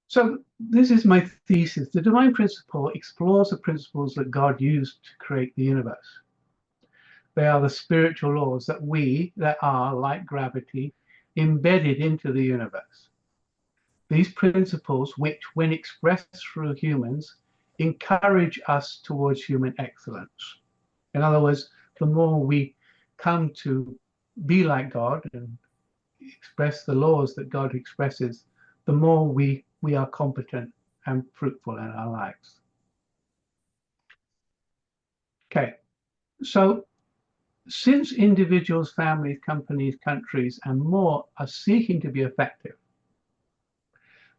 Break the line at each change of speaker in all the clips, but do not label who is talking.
So this is my thesis. The divine principle explores the principles that God used to create the universe. They are the spiritual laws that are, like gravity, embedded into the universe. These principles, which, when expressed through humans, encourage us towards human excellence. In other words, the more we come to be like God and express the laws that God expresses, the more we are competent and fruitful in our lives. Okay, so since individuals, families, companies, countries, and more are seeking to be effective,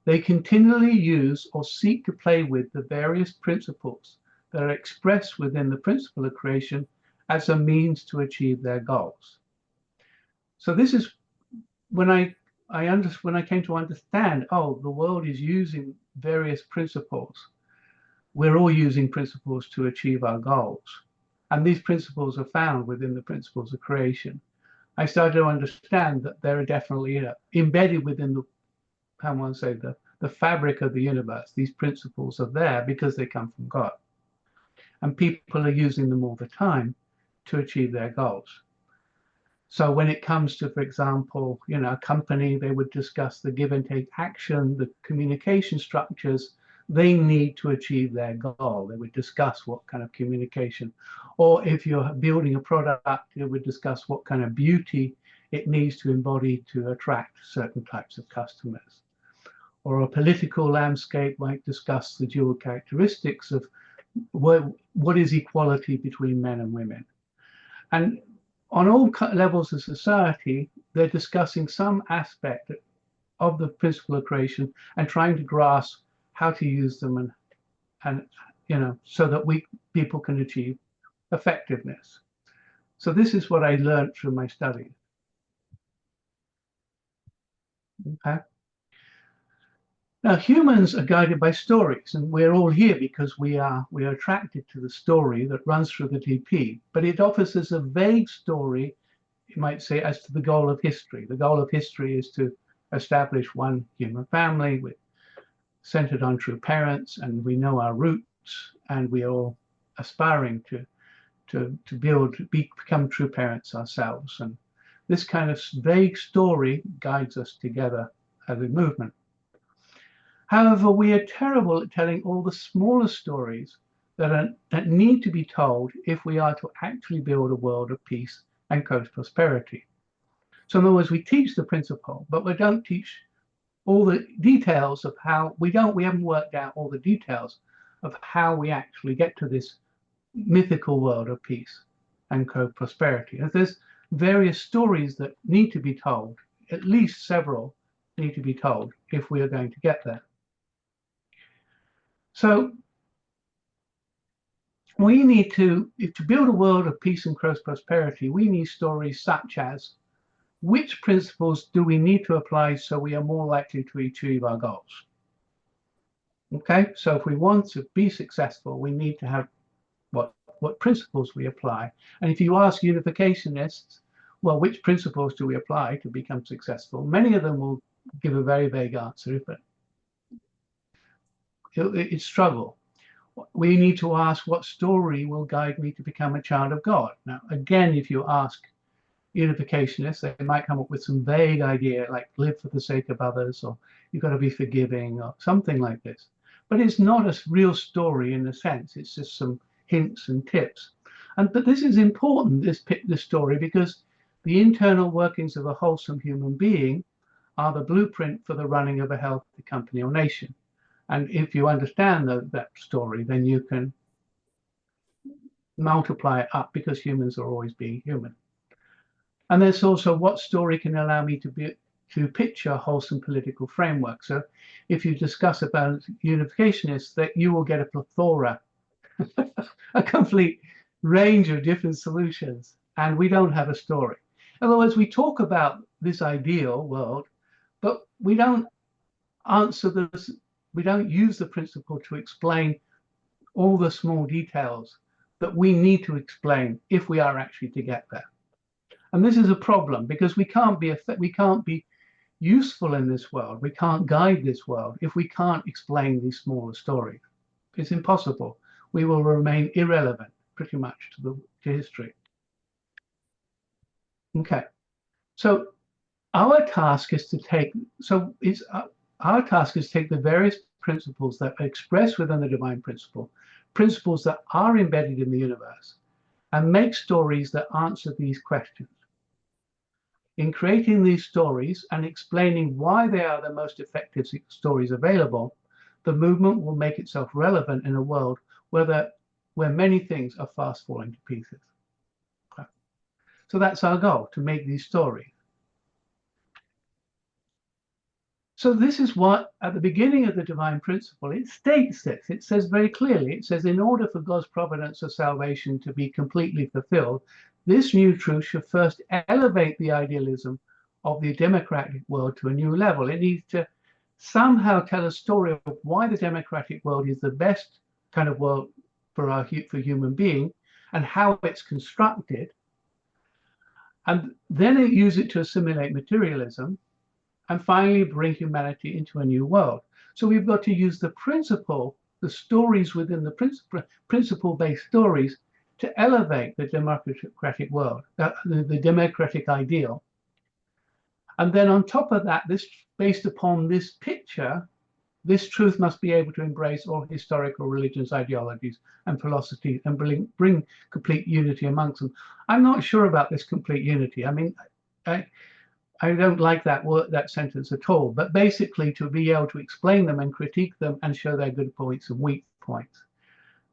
they continually use or seek to play with the various principles that are expressed within the principle of creation as a means to achieve their goals. So this is when I came to understand, oh, the world is using various principles. We're all using principles to achieve our goals. And these principles are found within the principles of creation. I started to understand that they're definitely embedded within the, how one say, the fabric of the universe. These principles are there because they come from God. And people are using them all the time to achieve their goals. So when it comes to, for example, a company, they would discuss the give and take action, the communication structures they need to achieve their goal. They would discuss what kind of communication. Or if you're building a product, they would discuss what kind of beauty it needs to embody to attract certain types of customers. Or a political landscape might discuss the dual characteristics of what is equality between men and women. And on all levels of society, they're discussing some aspect of the principle of creation and trying to grasp how to use them and so that people can achieve effectiveness. So this is what I learned through my studies. Okay. Now humans are guided by stories, and we're all here because we are attracted to the story that runs through the DP, but it offers us a vague story, you might say, as to the goal of history. The goal of history is to establish one human family centered on true parents, and we know our roots, and we are all aspiring to become true parents ourselves. And this kind of vague story guides us together as a movement. However, we are terrible at telling all the smaller stories that need to be told if we are to actually build a world of peace and prosperity. So in other words, we teach the principle, but we don't teach all the details of how we haven't worked out all the details of how we actually get to this mythical world of peace and prosperity. And there's various stories that need to be told, at least several need to be told if we are going to get there. So we need to build a world of peace and prosperity, we need stories such as, which principles do we need to apply so we are more likely to achieve our goals? Okay, so if we want to be successful, we need to have what principles we apply. And if you ask Unificationists, well, which principles do we apply to become successful? Many of them will give a very vague answer, but it's struggle. We need to ask, what story will guide me to become a child of God? Now, again, if you ask Unificationists, they might come up with some vague idea like live for the sake of others, or you've got to be forgiving, or something like this. But it's not a real story in a sense, it's just some hints and tips. But this is important, this story, because the internal workings of a wholesome human being are the blueprint for the running of a healthy company or nation. And if you understand that story, then you can multiply it up, because humans are always being human. And there's also what story can allow me to picture a wholesome political framework. So if you discuss about Unificationists, that you will get a plethora, a complete range of different solutions, and we don't have a story. In other words, we talk about this ideal world, but we don't answer this. We don't use the principle to explain all the small details that we need to explain if we are actually to get there. And this is a problem, because we can't be useful in this world, we can't guide this world if we can't explain these smaller stories. It's impossible. We will remain irrelevant pretty much to history. Okay, so our task is to take, our task is to take the various principles that are expressed within the divine principle, principles that are embedded in the universe, and make stories that answer these questions. In creating these stories and explaining why they are the most effective stories available, the movement will make itself relevant in a world where many things are fast falling to pieces. Okay. So that's our goal, to make these stories. So this is what, at the beginning of the divine principle, it states this. It says very clearly, it says, in order for God's providence of salvation to be completely fulfilled, this new truth should first elevate the idealism of the democratic world to a new level. It needs to somehow tell a story of why the democratic world is the best kind of world for human being and how it's constructed. And then it uses it to assimilate materialism, and finally bring humanity into a new world. So we've got to use the principle, the stories within the principle-based stories, to elevate the democratic world, the democratic ideal. And then on top of that, based upon this picture, this truth must be able to embrace all historical religions, ideologies, and philosophies, and bring complete unity amongst them. I'm not sure about this complete unity. I mean, I don't like that sentence at all, but basically to be able to explain them and critique them and show their good points and weak points,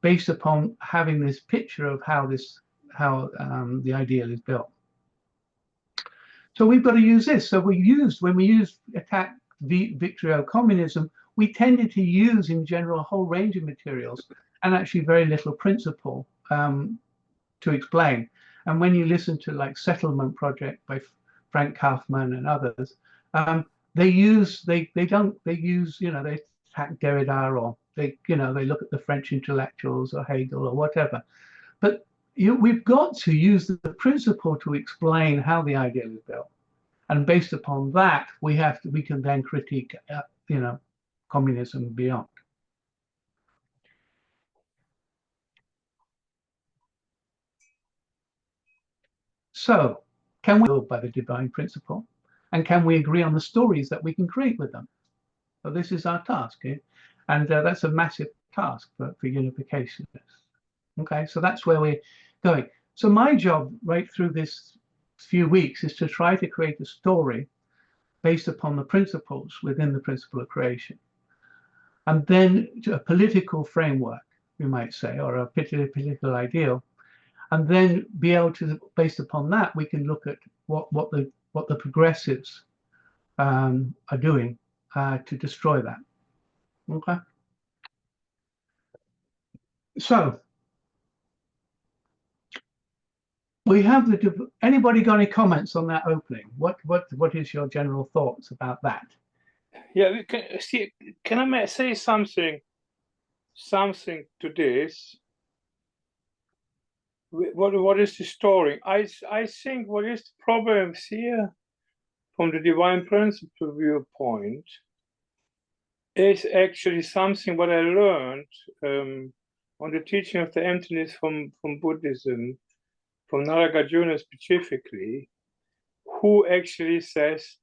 based upon having this picture of how the ideal is built. So we've got to use this. So when we used attack Victory communism, we tended to use in general a whole range of materials and actually very little principle to explain. And when you listen to like Settlement Project by Frank Kaufman and others, they attack Derrida, or they look at the French intellectuals or Hegel or whatever. But we've got to use the principle to explain how the ideal is built, and based upon that, we can then critique, communism and beyond. So, can we build by the divine principle? And can we agree on the stories that we can create with them? So this is our task, and that's a massive task for unificationists. Okay, so that's where we're going. So my job right through this few weeks is to try to create a story based upon the principles within the principle of creation. And then a political framework, we might say, or a political ideal. And then be able to, based upon that, we can look at what the progressives are doing to destroy that. Okay. So we have anybody got any comments on that opening? What is your general thoughts about that?
Yeah, we can see. Can I say something to this? What is the story? I think what is the problem here, from the divine principle viewpoint, is actually something what I learned on the teaching of the emptiness from Buddhism, from Nagarjuna specifically, who actually says,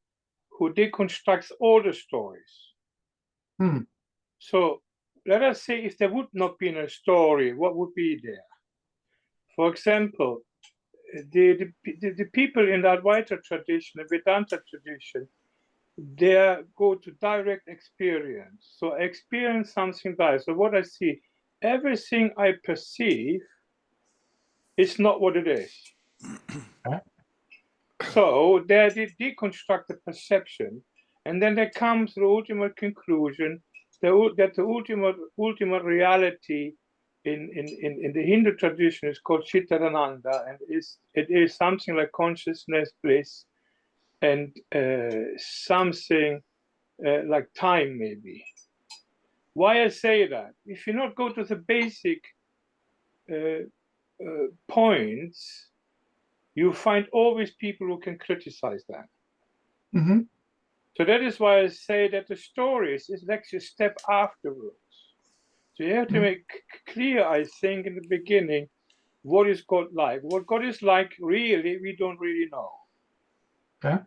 who deconstructs all the stories. So let us say if there would not be a story, what would be there? For example, the people in the Advaita tradition, the Vedanta tradition, they go to direct experience. So I experience something there. So what I see, everything I perceive is not what it is. So they deconstruct the perception, and then they come to the ultimate conclusion that the ultimate reality in the Hindu tradition is called Chittarananda, and it is something like consciousness, bliss, and something like time, maybe. Why I say that? If you not go to the basic points, you find always people who can criticize that.
Mm-hmm.
So that is why I say that the stories is actually a step afterwards. So you have to make clear, I think, in the beginning, what is God like? What God is like, really, we don't really know.
Okay.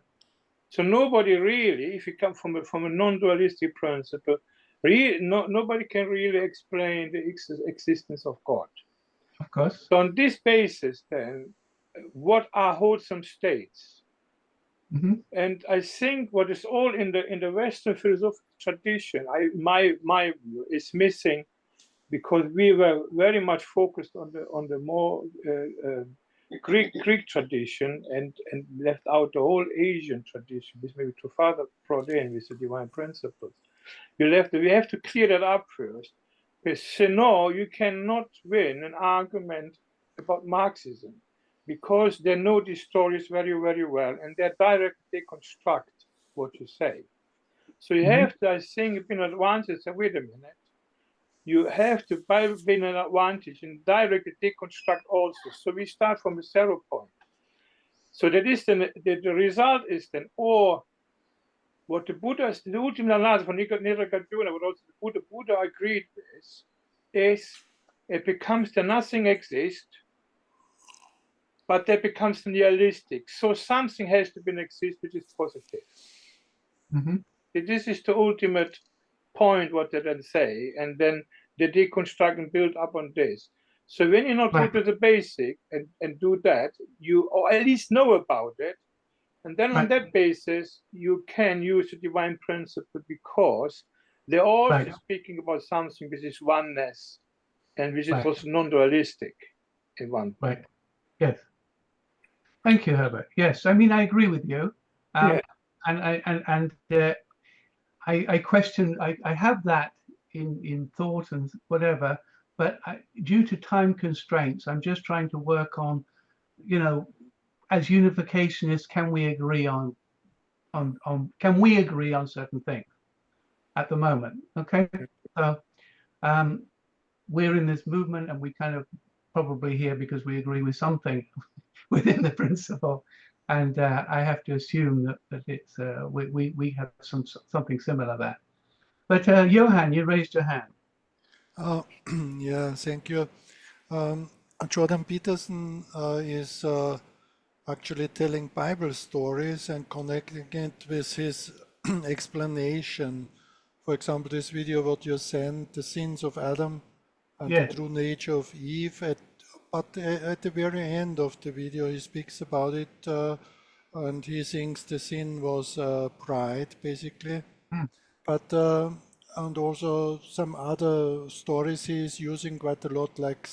So nobody really, if you come from a non-dualistic principle, nobody can really explain the existence of God.
Of course.
So on this basis, then, what are wholesome states? And I think what is all in the Western philosophical tradition, my view, is missing, because we were very much focused on the more Greek tradition and left out the whole Asian tradition, which maybe too far brought in with the divine principles. We have to clear that up first, because no, you cannot win an argument about Marxism, because they know these stories very, very well, and they directly deconstruct what you say. So you have to, I think, be an advantage. So wait a minute. You have to be an advantage and directly deconstruct also. So we start from a 0 point. So that is then the result is then, or what the Buddha's, the ultimate analysis from Niragajuna, but also the Buddha agreed with, is it becomes that nothing exists, but that becomes nihilistic. So something has to be exist which is positive. This is the ultimate point, what they then say, and then they deconstruct and build up on this. So when you not go to the basic and do that, you or at least know about it, and then on that basis you can use the divine principle, because they're also speaking about something which is oneness and which is also non-dualistic in one point.
Yes. Thank you, Herbert. Yes, I mean, I agree with you.
Yeah.
And I question, I have that in thought and whatever, but due to time constraints, I'm just trying to work on, you know, as unificationists, can we agree on can we agree on certain things at the moment? Okay, so we're in this movement, and we kind of probably here because we agree with something within the principle, and I have to assume that it's we have something similar there. But Johan, you raised your hand.
Yeah, thank you. Jordan Peterson is actually telling Bible stories and connecting it with his explanation. For example, this video what you sent, the sins of Adam and the true nature of Eve. But at the very end of the video, he speaks about it, and he thinks the sin was pride, basically. But and also some other stories he's using quite a lot, like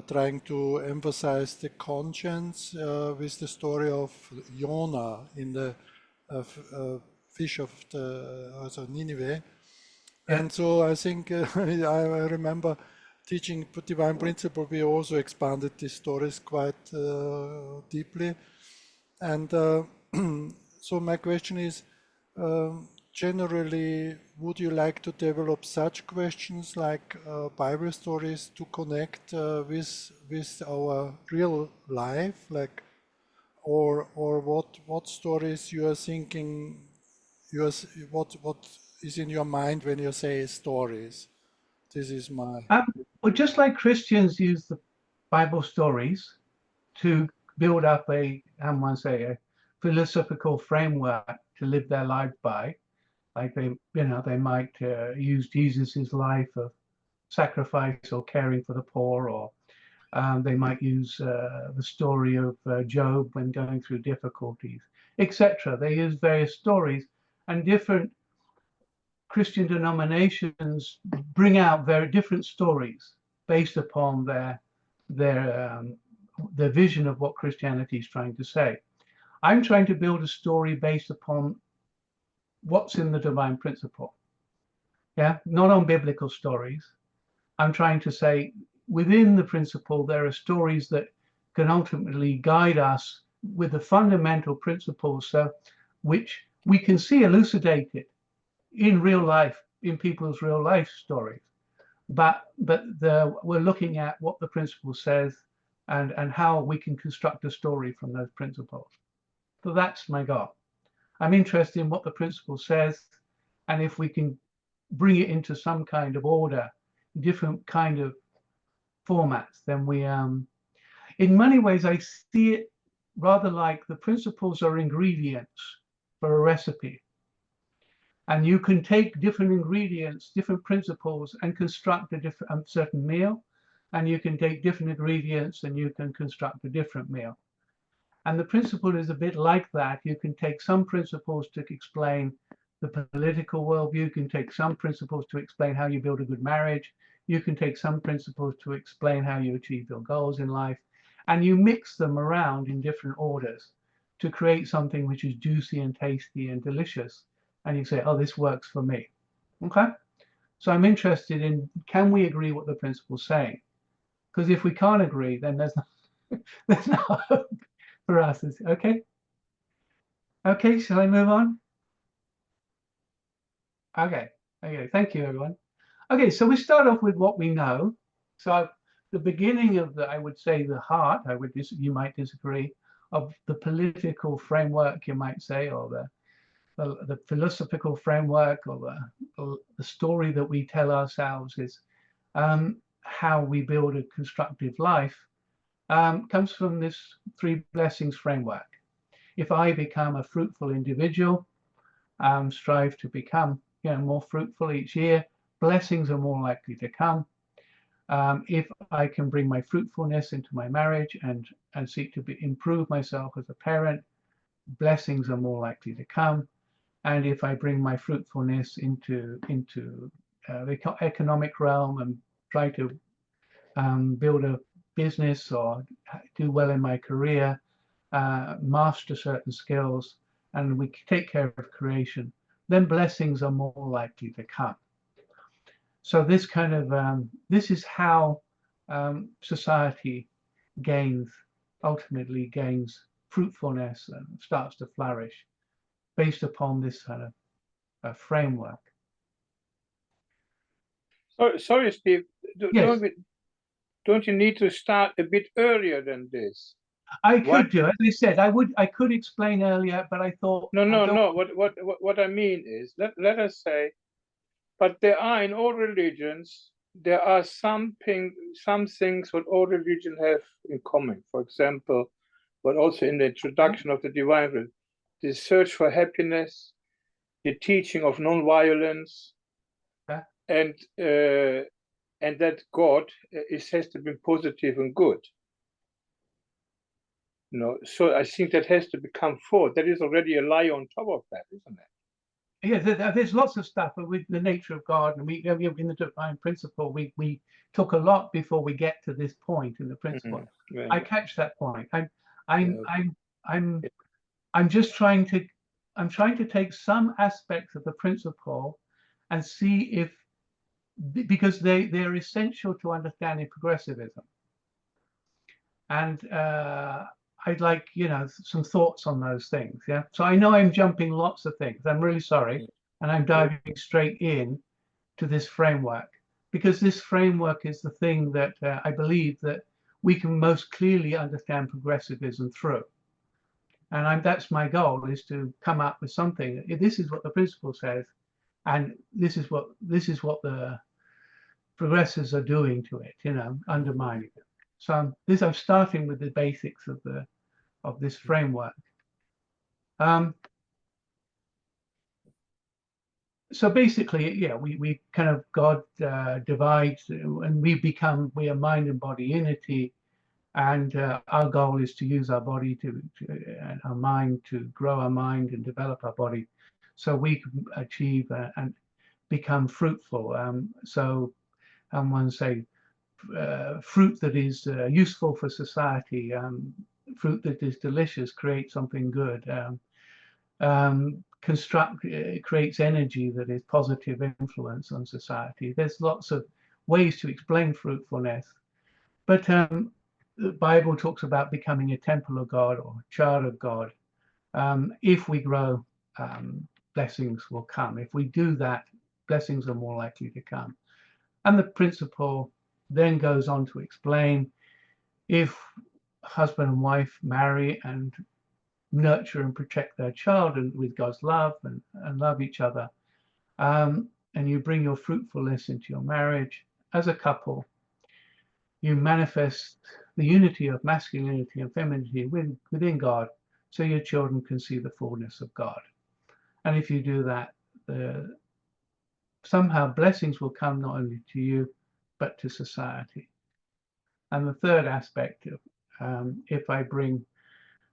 trying to emphasize the conscience with the story of Jonah in the fish of the Nineveh. And so I think I remember teaching divine principle, we also expanded these stories quite deeply. And so my question is, generally, would you like to develop such questions like Bible stories to connect with our real life, like, or what stories you are thinking, what is in your mind when you say stories? This is my.
Well, just like Christians use the Bible stories to build up a philosophical framework to live their life by. Like they might use Jesus's life of sacrifice or caring for the poor, or they might use the story of Job when going through difficulties, etc. They use various stories, and different Christian denominations bring out very different stories based upon their vision of what Christianity is trying to say. I'm trying to build a story based upon what's in the divine principle. Yeah, not on biblical stories. I'm trying to say within the principle, there are stories that can ultimately guide us with the fundamental principles, which we can see elucidated in real life, in people's real life stories. But we're looking at what the principle says and how we can construct a story from those principles. So that's my goal. I'm interested in what the principle says, and if we can bring it into some kind of order, different kind of formats, then we, in many ways, I see it rather like the principles are ingredients for a recipe. And you can take different ingredients, different principles, and construct a different certain meal. And you can take different ingredients and you can construct a different meal. And the principle is a bit like that. You can take some principles to explain the political worldview. You can take some principles to explain how you build a good marriage. You can take some principles to explain how you achieve your goals in life. And you mix them around in different orders to create something which is juicy and tasty and delicious. And you say, oh, this works for me. Okay? So I'm interested in, can we agree what the principle's saying? Because if we can't agree, then there's no hope for us. Okay? Okay, shall I move on? Okay, thank you, everyone. Okay, so we start off with what we know. So the beginning of the, I would say, the heart, you might disagree, of the political framework, you might say, or the philosophical framework, or the story that we tell ourselves is how we build a constructive life, comes from this 3 blessings framework. If I become a fruitful individual, strive to become more fruitful each year, blessings are more likely to come. If I can bring my fruitfulness into my marriage and seek to improve myself as a parent, blessings are more likely to come. And if I bring my fruitfulness into the economic realm and try to build a business or do well in my career, master certain skills, and we take care of creation, then blessings are more likely to come. So this kind of, this is how society ultimately gains fruitfulness and starts to flourish based upon this kind of framework.
Sorry, Steve,
Yes.
don't you need to start a bit earlier than this?
I could do, as I said, I could explain earlier, but I thought
no. What I mean is, let us say, but there are in all religions, there are some things what all religions have in common. For example, but also in the introduction of the divine will, the search for happiness, the teaching of non-violence, and that God has to be positive and good. So I think that has to become forth. That is already a lie on top of that, isn't it?
Yeah, there's lots of stuff with the nature of God, and we in the divine principle, we talk a lot before we get to this point in the principle.
Yeah.
I catch that point. I'm just trying to take some aspects of the principle and see if, because they're essential to understanding progressivism. And I'd like, some thoughts on those things. Yeah. So I know I'm jumping lots of things. I'm really sorry. And I'm diving straight in to this framework, because this framework is the thing that I believe that we can most clearly understand progressivism through. And that's my goal, is to come up with something. This is what the principle says, and this is what the progressives are doing to it, undermining it. So I'm starting with the basics of this framework. So basically, yeah, we kind of, God divides, and we are mind and body unity, and our goal is to use our body and our mind to grow our mind and develop our body, so we can achieve and become fruitful. So one say fruit that is useful for society, fruit that is delicious, create something good, creates energy that is positive influence on society. There's lots of ways to explain fruitfulness, but the Bible talks about becoming a temple of God or a child of God. If we grow, blessings will come. If we do that, blessings are more likely to come. And the principle then goes on to explain, if husband and wife marry and nurture and protect their child and with God's love and love each other. And you bring your fruitfulness into your marriage as a couple. You manifest the unity of masculinity and femininity within God, so your children can see the fullness of God. And if you do that, somehow blessings will come not only to you, but to society. And the third aspect of if I bring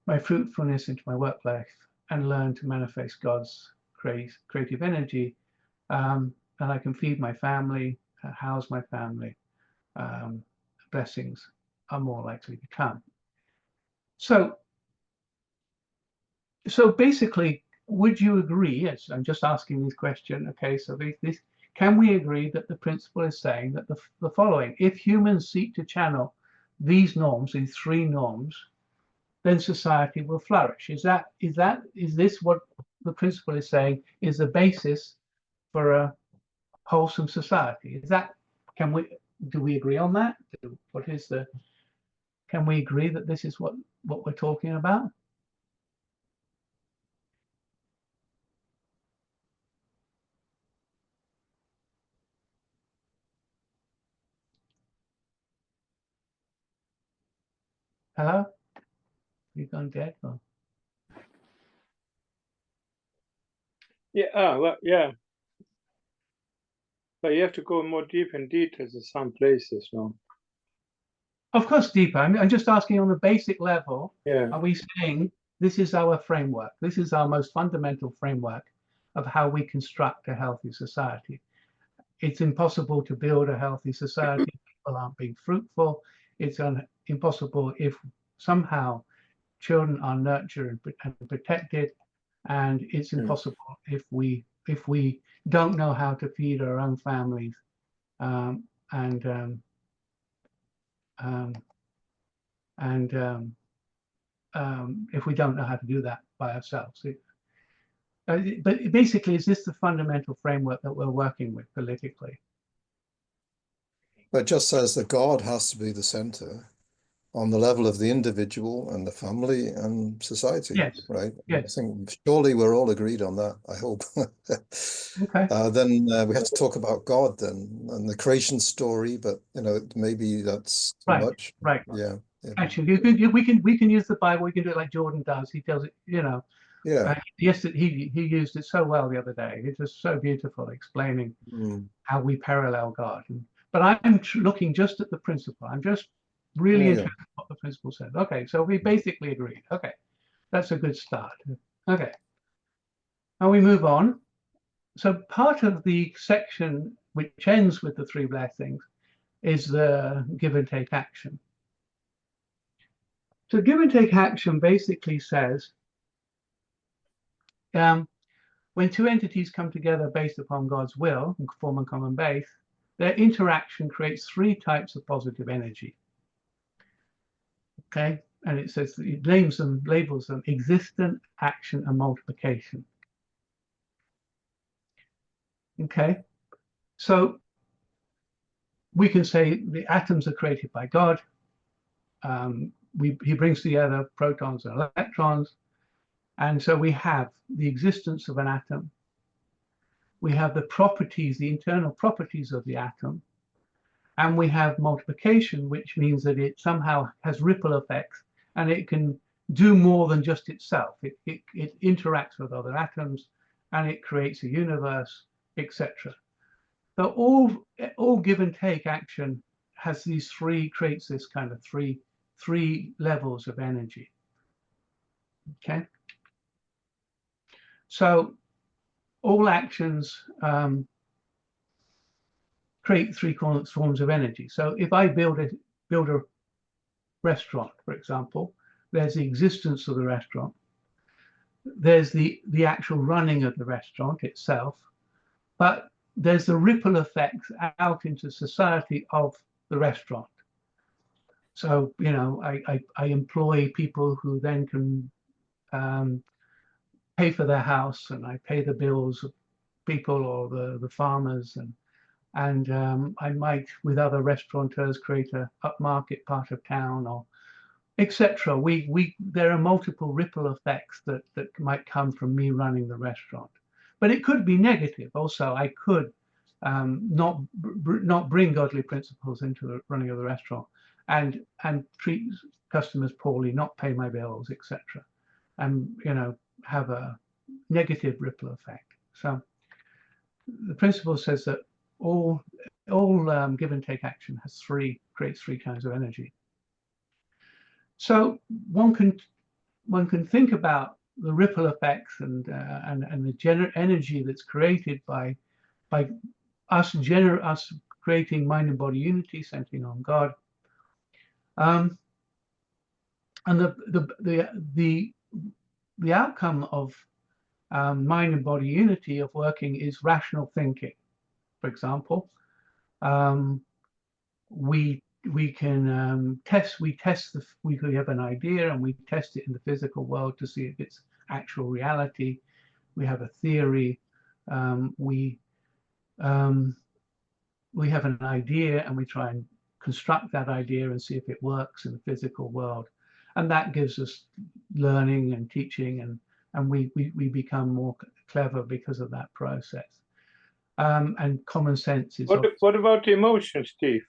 my fruitfulness into my work life and learn to manifest God's creative energy, and I can feed my family, house my family, blessings are more likely to come. So basically, would you agree? Yes, I'm just asking this question. Okay, so can we agree that the principle is saying that the following: if humans seek to channel these norms, these three norms, then society will flourish? Is this what the principle is saying is the basis for a wholesome society? Do we agree on that? Can we agree that this is what we're talking about? Hello? You've gone dead? Or?
Yeah, well, yeah. But you have to go more deep in details in some places, no?
Of course, deeper. I'm just asking on the basic level.
Yeah.
Are we saying this is our framework? This is our most fundamental framework of how we construct a healthy society. It's impossible to build a healthy society if people aren't being fruitful. It's impossible if somehow children are nurtured and protected, and it's impossible if we don't know how to feed our own families, and if we don't know how to do that by ourselves. But basically, is this the fundamental framework that we're working with politically?
But it just says that God has to be the center on the level of the individual and the family and society,
Yes.
right?
Yes.
I think surely we're all agreed on that, I hope.
Okay.
Then we have to talk about God then and the creation story, but maybe that's too much.
Right.
Yeah.
Actually, we can use the Bible. We can do it like Jordan does. He does it,
Yeah.
Yes, he used it so well the other day. It's just so beautiful, explaining how we parallel God. But I'm looking just at the principle. I'm just really interested in what the principle says. Okay, so we basically agreed. Okay, that's a good start. Okay, now we move on. So part of the section which ends with the three blessings is the give and take action. So give and take action basically says when two entities come together based upon God's will and form a common base, their interaction creates three types of positive energy. Okay, and it says it labels them existent, action, and multiplication. Okay, so we can say the atoms are created by God. He brings together protons and electrons, and so we have the existence of an atom. We have the properties, the internal properties of the atom, and we have multiplication, which means that it somehow has ripple effects and it can do more than just itself. It interacts with other atoms and it creates a universe, etc. So all give and take action has creates this kind of three levels of energy. Okay. So all actions create three forms of energy. So if I build a restaurant, for example, there's the existence of the restaurant. There's the actual running of the restaurant itself, but there's the ripple effects out into society of the restaurant. So, I employ people who then can pay for their house, and I pay the bills of people or the farmers, and I might, with other restaurateurs, create a upmarket part of town, etc. There are multiple ripple effects that might come from me running the restaurant, but it could be negative. Also, I could not bring godly principles into the running of the restaurant, and treat customers poorly, not pay my bills, etc., and have a negative ripple effect. So the principle says that all give and take action creates three kinds of energy. So one can think about the ripple effects and the energy that's created by us creating mind and body unity, centering on God, and the outcome of mind and body unity of working is rational thinking. For example, we have an idea and we test it in the physical world to see if it's actual reality. We have a theory. We have an idea and we try and construct that idea and see if it works in the physical world, and that gives us learning and teaching, and we become more clever because of that process. And common sense is.
What about the emotions, Steve?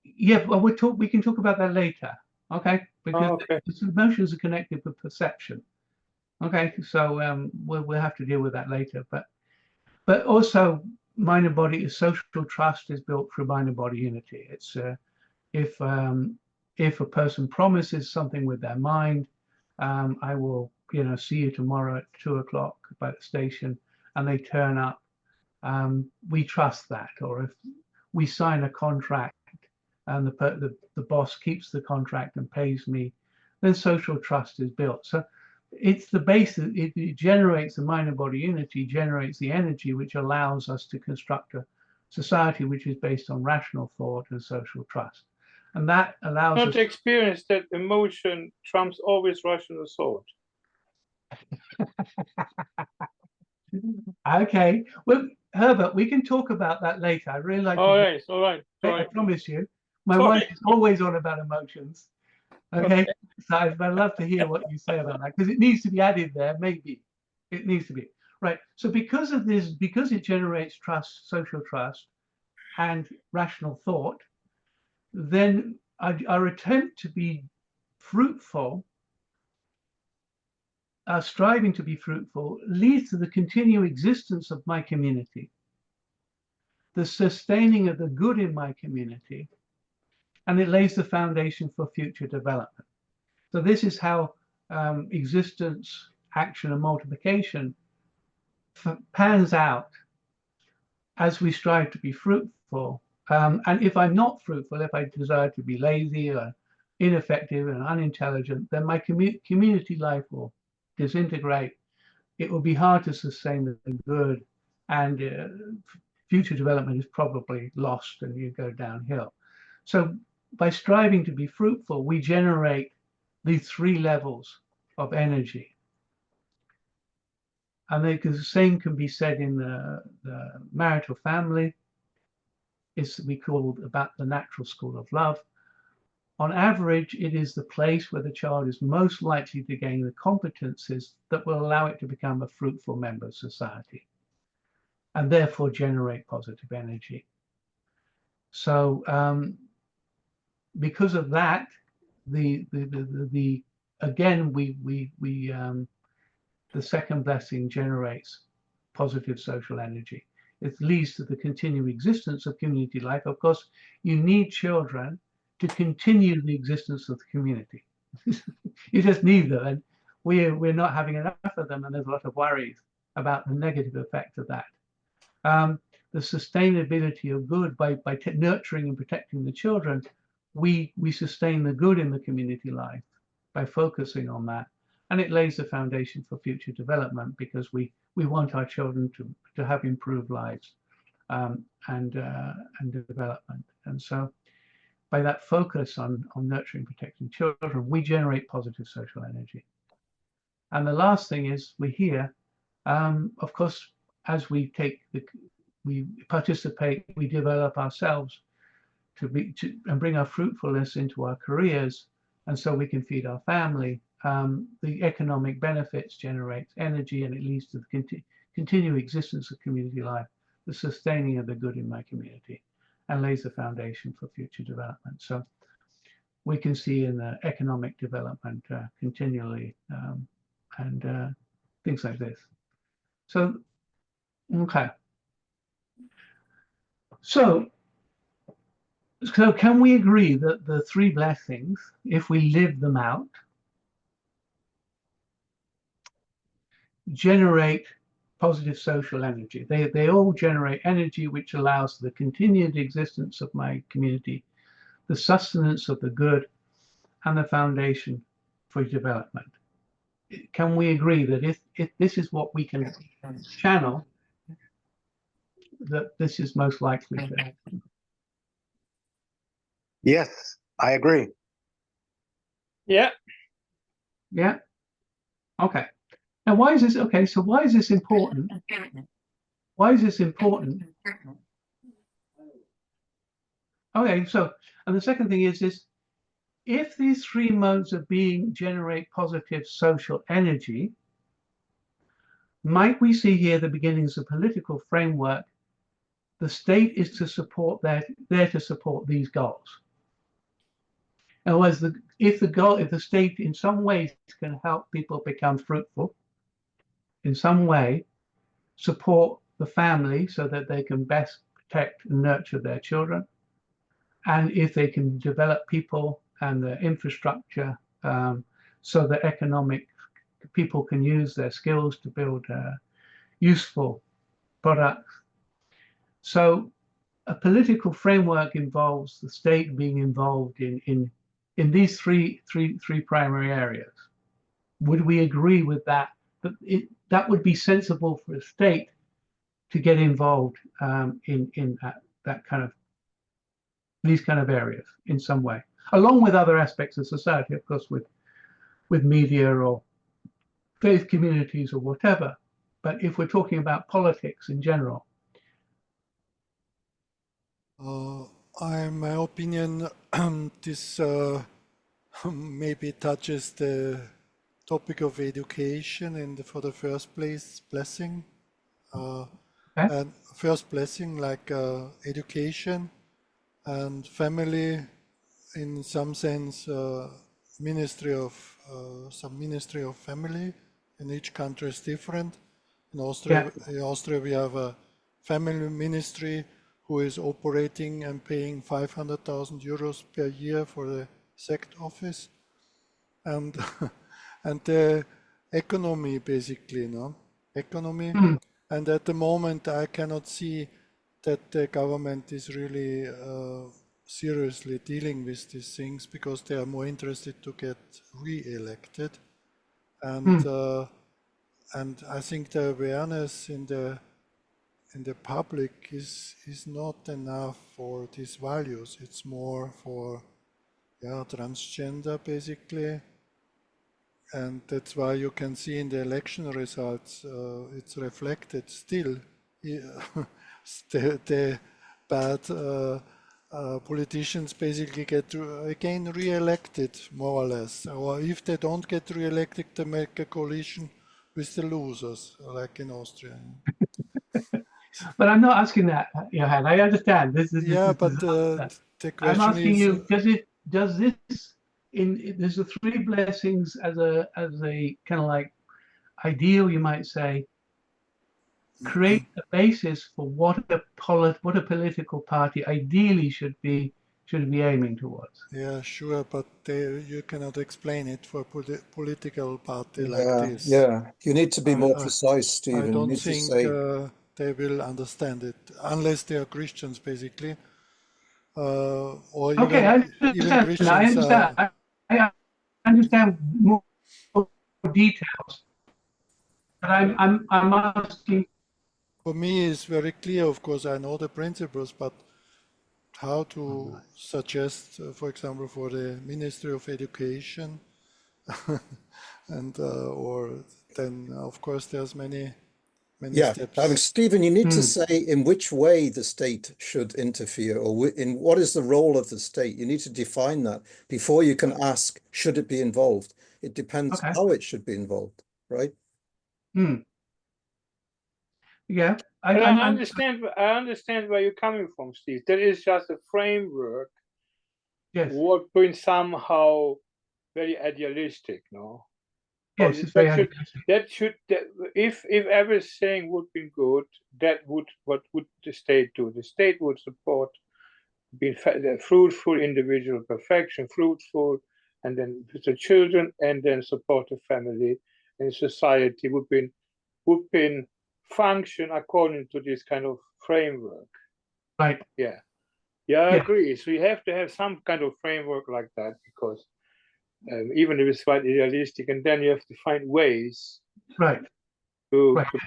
Yeah, well, we can talk about that later, okay? Because emotions are connected with perception. Okay, so we'll have to deal with that later. But also, mind and body social trust is built through mind and body unity. It's if a person promises something with their mind, I will see you tomorrow at 2 o'clock by the station, and they turn up, we trust that. Or if we sign a contract and the boss keeps the contract and pays me, then social trust is built. So it's the base. It generates the mind and body unity, generates the energy which allows us to construct a society which is based on rational thought and social trust, and that allows us.
Not experience that emotion trumps always rational thought.
Okay, well, Herbert, we can talk about that later. I really like.
All right.
I promise you. My wife is always on about emotions. Okay, so I'd love to hear what you say about that, because it needs to be added there. Maybe it needs to be right. So because of this, because it generates trust, social trust, and rational thought, then our attempt to be fruitful, our striving to be fruitful, leads to the continued existence of my community, the sustaining of the good in my community, and it lays the foundation for future development. So this is how existence, action, and multiplication pans out as we strive to be fruitful. And if I'm not fruitful, if I desire to be lazy or ineffective and unintelligent, then my community life will disintegrate. It will be hard to sustain the good, and future development is probably lost and you go downhill. So by striving to be fruitful, we generate these three levels of energy. And the same can be said in the marital family. We call about the natural school of love. On average, it is the place where the child is most likely to gain the competences that will allow it to become a fruitful member of society, and therefore generate positive energy. So because of that, again, the second blessing generates positive social energy. It leads to the continued existence of community life. Of course, you need children to continue the existence of the community. You just need them, and we're not having enough of them, and there's a lot of worries about the negative effect of that. The sustainability of good by nurturing and protecting the children, we sustain the good in the community life by focusing on that, and it lays the foundation for future development, because we want our children to have improved lives and development. And so by that focus on nurturing, protecting children, we generate positive social energy. And the last thing is we hear, of course, as we participate, we develop ourselves. and bring our fruitfulness into our careers, and so we can feed our family. The economic benefits generates energy, and it leads to the continued existence of community life, the sustaining of the good in my community, and lays the foundation for future development. So we can see in the economic development continually and things like this. So, okay. So can we agree that the three blessings, if we live them out, generate positive social energy? They all generate energy which allows the continued existence of my community, the sustenance of the good, and the foundation for development. Can we agree that if this is what we can channel, that this is most likely to?
Yes, I agree.
Yeah.
Yeah. Okay. Now, why is this? Okay. So why is this important? Why is this important? Okay. So, and the second thing is this: if these three modes of being generate positive social energy, might we see here the beginnings of political framework? The state is to support there to support these goals. In other words, if the state in some ways can help people become fruitful, in some way support the family so that they can best protect and nurture their children, and if they can develop people and the infrastructure so that economic people can use their skills to build useful products. So a political framework involves the state being involved in these three primary areas. Would we agree with that? That would be sensible for a state to get involved in that kind of these kind of areas in some way, along with other aspects of society, of course, with media or faith communities or whatever. But if we're talking about politics in general,
in my opinion, this maybe touches the topic of education and for the first place blessing. And first blessing like education and family, in some sense, ministry of family. In each country is different. In Austria, we have a family ministry who is operating and paying 500,000 euros per year for the sect office, and and the economy basically, economy. And at the moment, I cannot see that the government is really seriously dealing with these things because they are more interested to get re-elected, and I think the awareness in the public is not enough for these values. It's more for transgender basically, and that's why you can see in the election results it's reflected still. The bad politicians basically get again re-elected more or less, or if they don't get re-elected, they make a coalition with the losers, like in Austria.
But I'm not asking that, Johan. I understand. This is
the question
I'm asking
is,
you: does this there's the three blessings as a kind of like ideal, you might say, create a basis for what a political party ideally should be aiming towards?
Yeah, sure, but you cannot explain it for a political party like this.
Yeah, you need to be more precise, Stephen.
I don't
you need
think
to say...
they will understand it unless they are Christians, basically. Or
Okay,
even Christians.
I understand more details, but I'm asking.
For me, it's very clear. Of course, I know the principles, but how to suggest, for example, for the Ministry of Education, and or then of course there's many many
Yeah,
steps.
Stephen, you need to say in which way the state should interfere, or in what is the role of the state. You need to define that before you can ask, should it be involved? It depends
Okay.
how it should be involved, right?
Yeah,
But I understand where you're coming from, Steve. That is just a framework.
yes,
What been somehow very idealistic, no?
yes, it's very idealistic.
If everything would be good, what would the state do? The state would support the fruitful individual perfection, fruitful, and then the children, and then support the family, and society would be function according to this kind of framework.
Right.
Yeah, I agree. So you have to have some kind of framework like that, because even if it's quite idealistic, and then you have to find ways to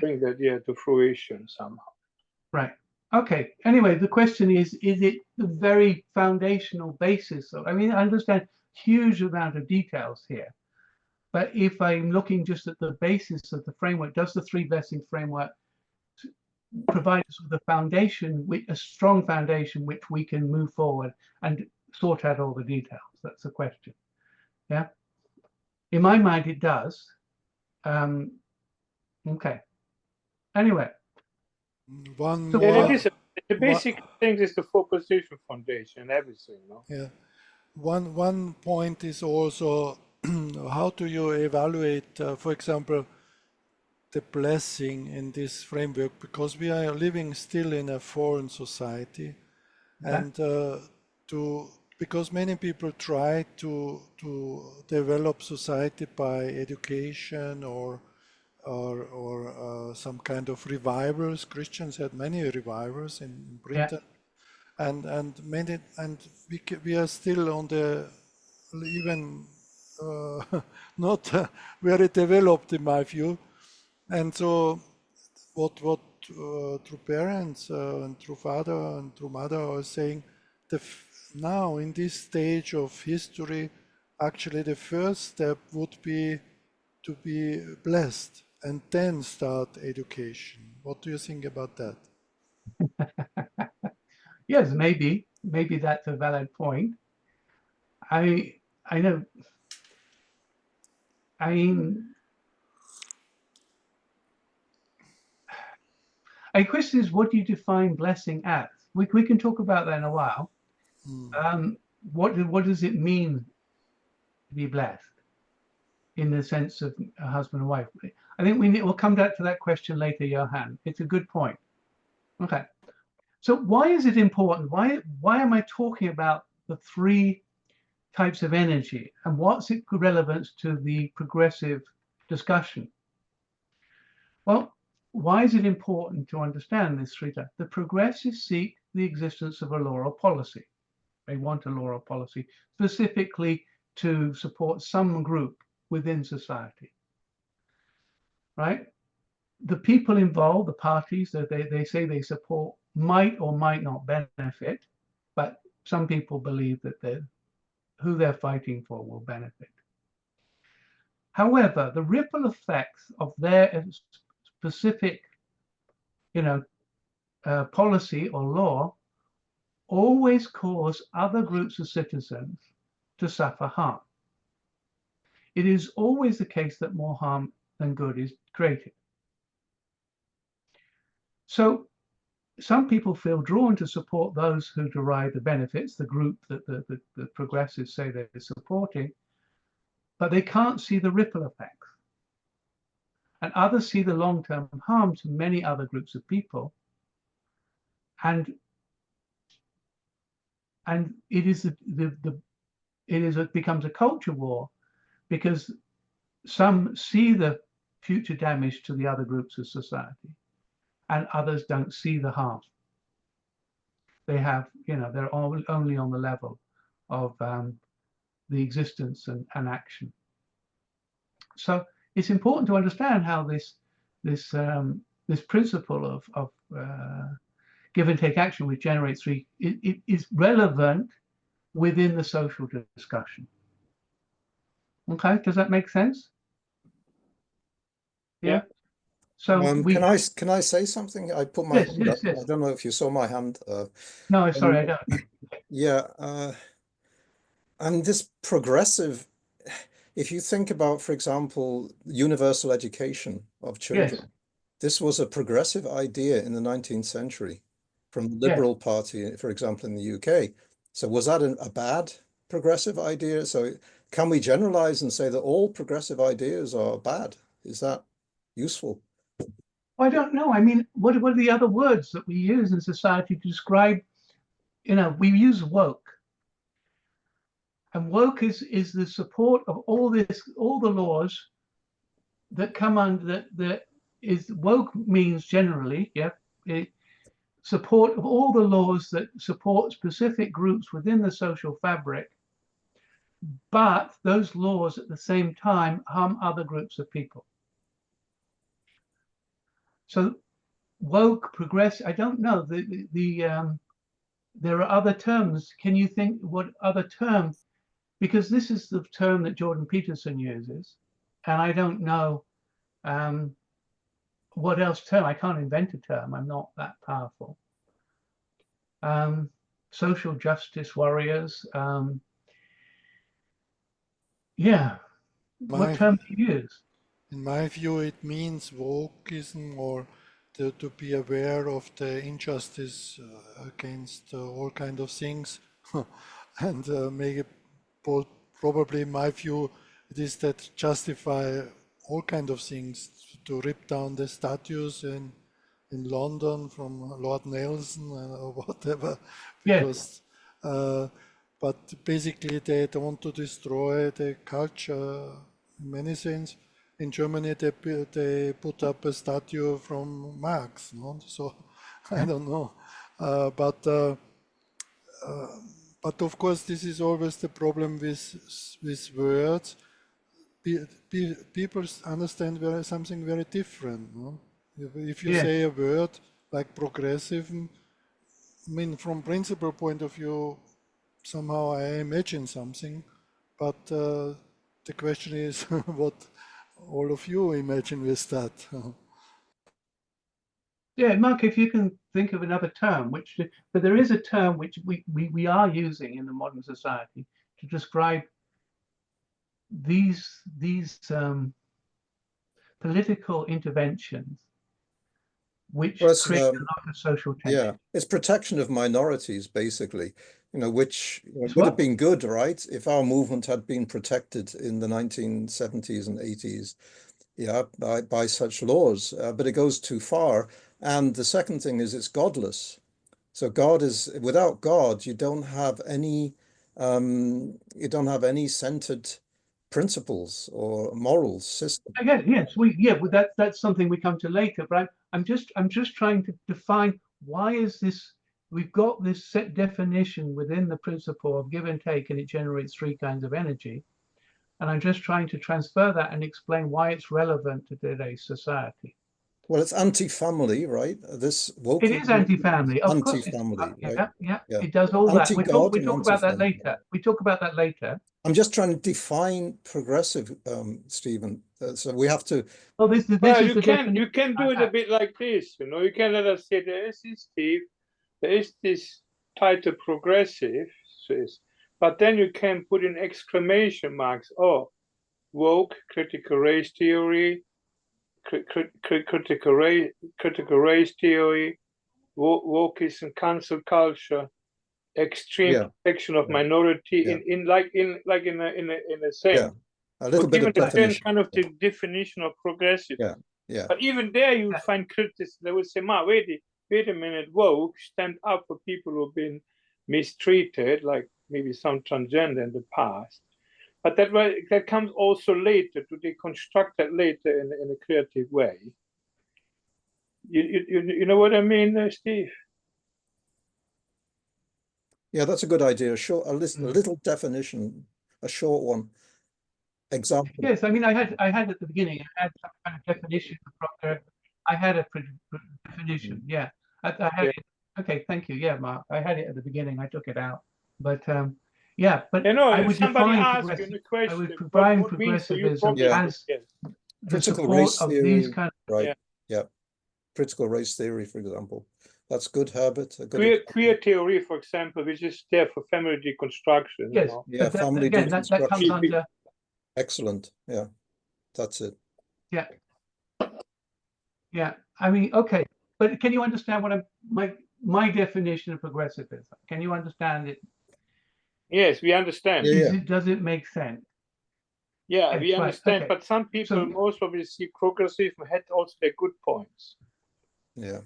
bring that to fruition somehow.
Right. Okay. Anyway, the question is it the very foundational basis of, I mean, I understand huge amount of details here, but if I'm looking just at the basis of the framework, does the three blessings framework provide us with a foundation, a strong foundation, which we can move forward and sort out all the details? That's the question. Yeah. In my mind, it does. Okay. Anyway.
The basic thing is the four position foundation and everything, no?
Yeah. One point is also how do you evaluate, for example, the blessing in this framework, because we are living still in a foreign society, and because many people try to develop society by education or some kind of revivals. Christians had many revivals in Britain, and we are still on the even not very developed in my view, and so what through parents and through father and through mother are saying, now in this stage of history, actually the first step would be to be blessed and then start education. What do you think about that?
Yes, maybe that's a valid point. I know. I mean, a question is, what do you define blessing as? We can talk about that in a while. What does it mean to be blessed in the sense of a husband and wife? I think we'll come back to that question later, Johan. It's a good point. Okay. So why is it important? Why am I talking about the three types of energy, and what's its relevance to the progressive discussion? Well, why is it important to understand this three types? The progressives seek the existence of a law or policy. They want a law or policy specifically to support some group within society, right? The people involved, the parties that they say they support, might or might not benefit, but some people believe that who they're fighting for will benefit. However, the ripple effects of their specific, policy or law always cause other groups of citizens to suffer harm. It is always the case that more harm than good is created. So some people feel drawn to support those who derive the benefits, the group that the progressives say they're supporting, but they can't see the ripple effects. And others see the long-term harm to many other groups of people. And it becomes a culture war, because some see the future damage to the other groups of society, and others don't see the harm. They have, they're only on the level of the existence and action. So it's important to understand how this principle of give and take action, which generates three, it is relevant within the social discussion. Okay, does that make sense? Yeah. So we,
can I say something? I put my hand up.
yes.
I don't know if you saw my hand.
No, sorry, I don't.
Yeah, and this progressive, if you think about, for example, universal education of children,
Yes,
this was a progressive idea in the 19th century from the
yes.
Liberal Party, for example, in the UK. So was that a bad progressive idea? So can we generalize and say that all progressive ideas are bad? Is that useful?
I don't know. I mean, what are the other words that we use in society to describe, we use woke. And woke is the support of all the laws that come under that is woke means generally, support of all the laws that support specific groups within the social fabric, but those laws at the same time harm other groups of people. So woke, progress, I don't know. There are other terms. Can you think what other term? Because this is the term that Jordan Peterson uses, and I don't know what else term. I can't invent a term. I'm not that powerful. Social justice warriors. Yeah. What term do you use?
In my view, it means wokeism, or to be aware of the injustice against all kind of things, and make it probably, in my view, it is that justify all kind of things, to rip down the statues in London from Lord Nelson or whatever, because.
Yes.
But basically, they don't want to destroy the culture in many sense. In Germany, they put up a statue from Marx, no? So I don't know, but of course, this is always the problem with words. People understand something very different. No? If you say a word like progressive, I mean, from principle point of view, somehow I imagine something, but the question is what all of you imagine with that.
Yeah, Mark, if you can think of another term, but there is a term which we are using in the modern society to describe these political interventions which create a lot of social tension.
Yeah, it's protection of minorities, basically, which would have been good, right? If our movement had been protected in the 1970s and 80s, by such laws, but it goes too far. And the second thing is it's godless. So without God, you don't have any centered principles or moral system.
Again, yes, well, that's something we come to later. But I'm just trying to define why is this. We've got this set definition within the principle of give and take, and it generates three kinds of energy. And I'm just trying to transfer that and explain why it's relevant to today's society.
Well, it's anti-family, right?
It is anti-family, of course.
Anti-family, right?
Yeah. It does all that. We talk about that later. We talk about that later.
I'm just trying to define progressive, Stephen. So we have to.
Well, you can do it a bit like this. You can let us say there is this, Steve. There is this title progressive, but then you can put in exclamation marks. Oh, woke, critical race theory, critical race theory, wokeism, cancel culture, extreme protection of minority, in a sense.
Yeah, a little bit of definition.
Kind of the definition of progressive.
Yeah.
But even there, you find criticism. They would say, "Ma, wait a minute, woke, stand up for people who've been mistreated, like maybe some transgender in the past." But that comes also later, to deconstruct that later in a creative way. You know what I mean, Steve?
Yeah, that's a good idea. A little definition, a short one. Example.
Yes, I mean, I had at the beginning. I had some kind of definition. I had a definition. Yeah, I had it. Okay, thank you. Yeah, Mark, I had it at the beginning. I took it out, but yeah, but I would define progressivism as the
critical
support
race
of
theory,
these kind of.
right? Yeah. Critical race theory, for example. That's good, Herbert. A good
Queer theory, for example, which is there for family deconstruction.
Yes,
yeah,
but
family
again, that comes
deconstruction.
under.
Excellent. Yeah, that's it.
Yeah. Yeah. I mean, okay, but can you understand what my definition of progressivism? Can you understand it?
Yes, we understand.
Yeah,
Does it make sense?
Yeah,
Yes,
we
right,
understand.
okay.
But some people,
So-
most probably see progressivism had also their good points.
yeah.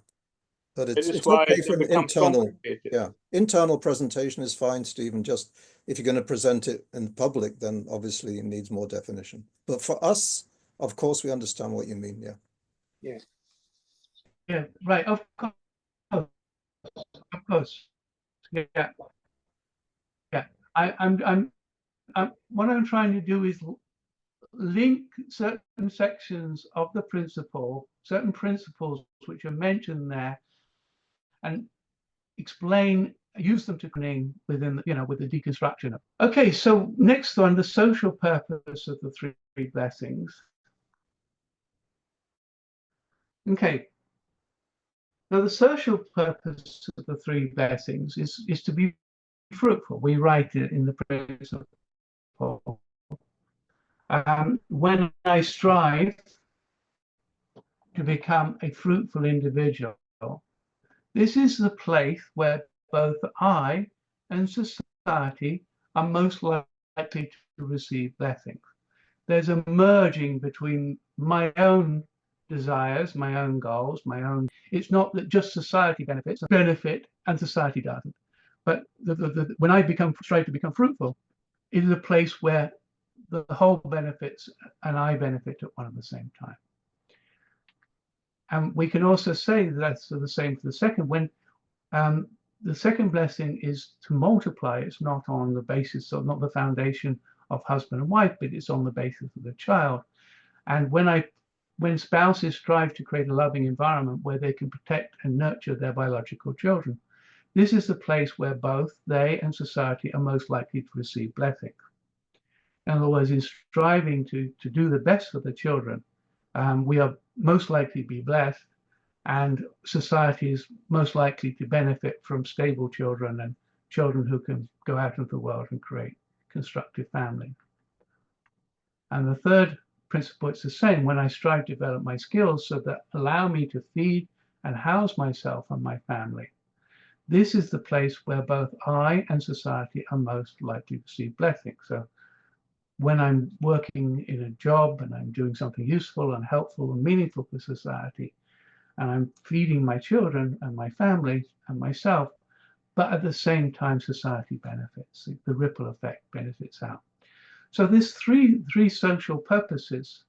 But
That is
it's
why
okay
it
for an
becomes
internal.
complicated.
Yeah, internal presentation is fine, Stephen. Just if you're going to present it in public, then obviously it needs more definition. But for us, of course, we understand what you mean. Yeah.
Yeah.
Yeah, right. Of course. Of course. Yeah. Yeah. I'm what I'm trying to do is link certain sections of the principle, certain principles which are mentioned there, and explain, use them to connect within, with the deconstruction. Okay, so next one, the social purpose of the three blessings. Okay. Now, the social purpose of the three blessings is to be fruitful. We write it in the principle. When I strive to become a fruitful individual, this is the place where both I and society are most likely to receive blessings. There's a merging between my own desires, my own goals, it's not that just society benefits, and society doesn't. But when I strive to become fruitful, it is a place where the whole benefits and I benefit at one and the same time. And we can also say that's the same for the second. When the second blessing is to multiply, it's not on the basis of, not the foundation of husband and wife, but it's on the basis of the child. And when spouses strive to create a loving environment where they can protect and nurture their biological children, this is the place where both they and society are most likely to receive blessings. In other words, in striving to do the best for the children, we are most likely to be blessed, and society is most likely to benefit from stable children and children who can go out into the world and create constructive families. And the third principle, it's the same. When I strive to develop my skills so that allow me to feed and house myself and my family, this is the place where both I and society are most likely to receive blessings. So when I'm working in a job and I'm doing something useful and helpful and meaningful for society, and I'm feeding my children and my family and myself, but at the same time society benefits, the ripple effect benefits out. So this three social purposes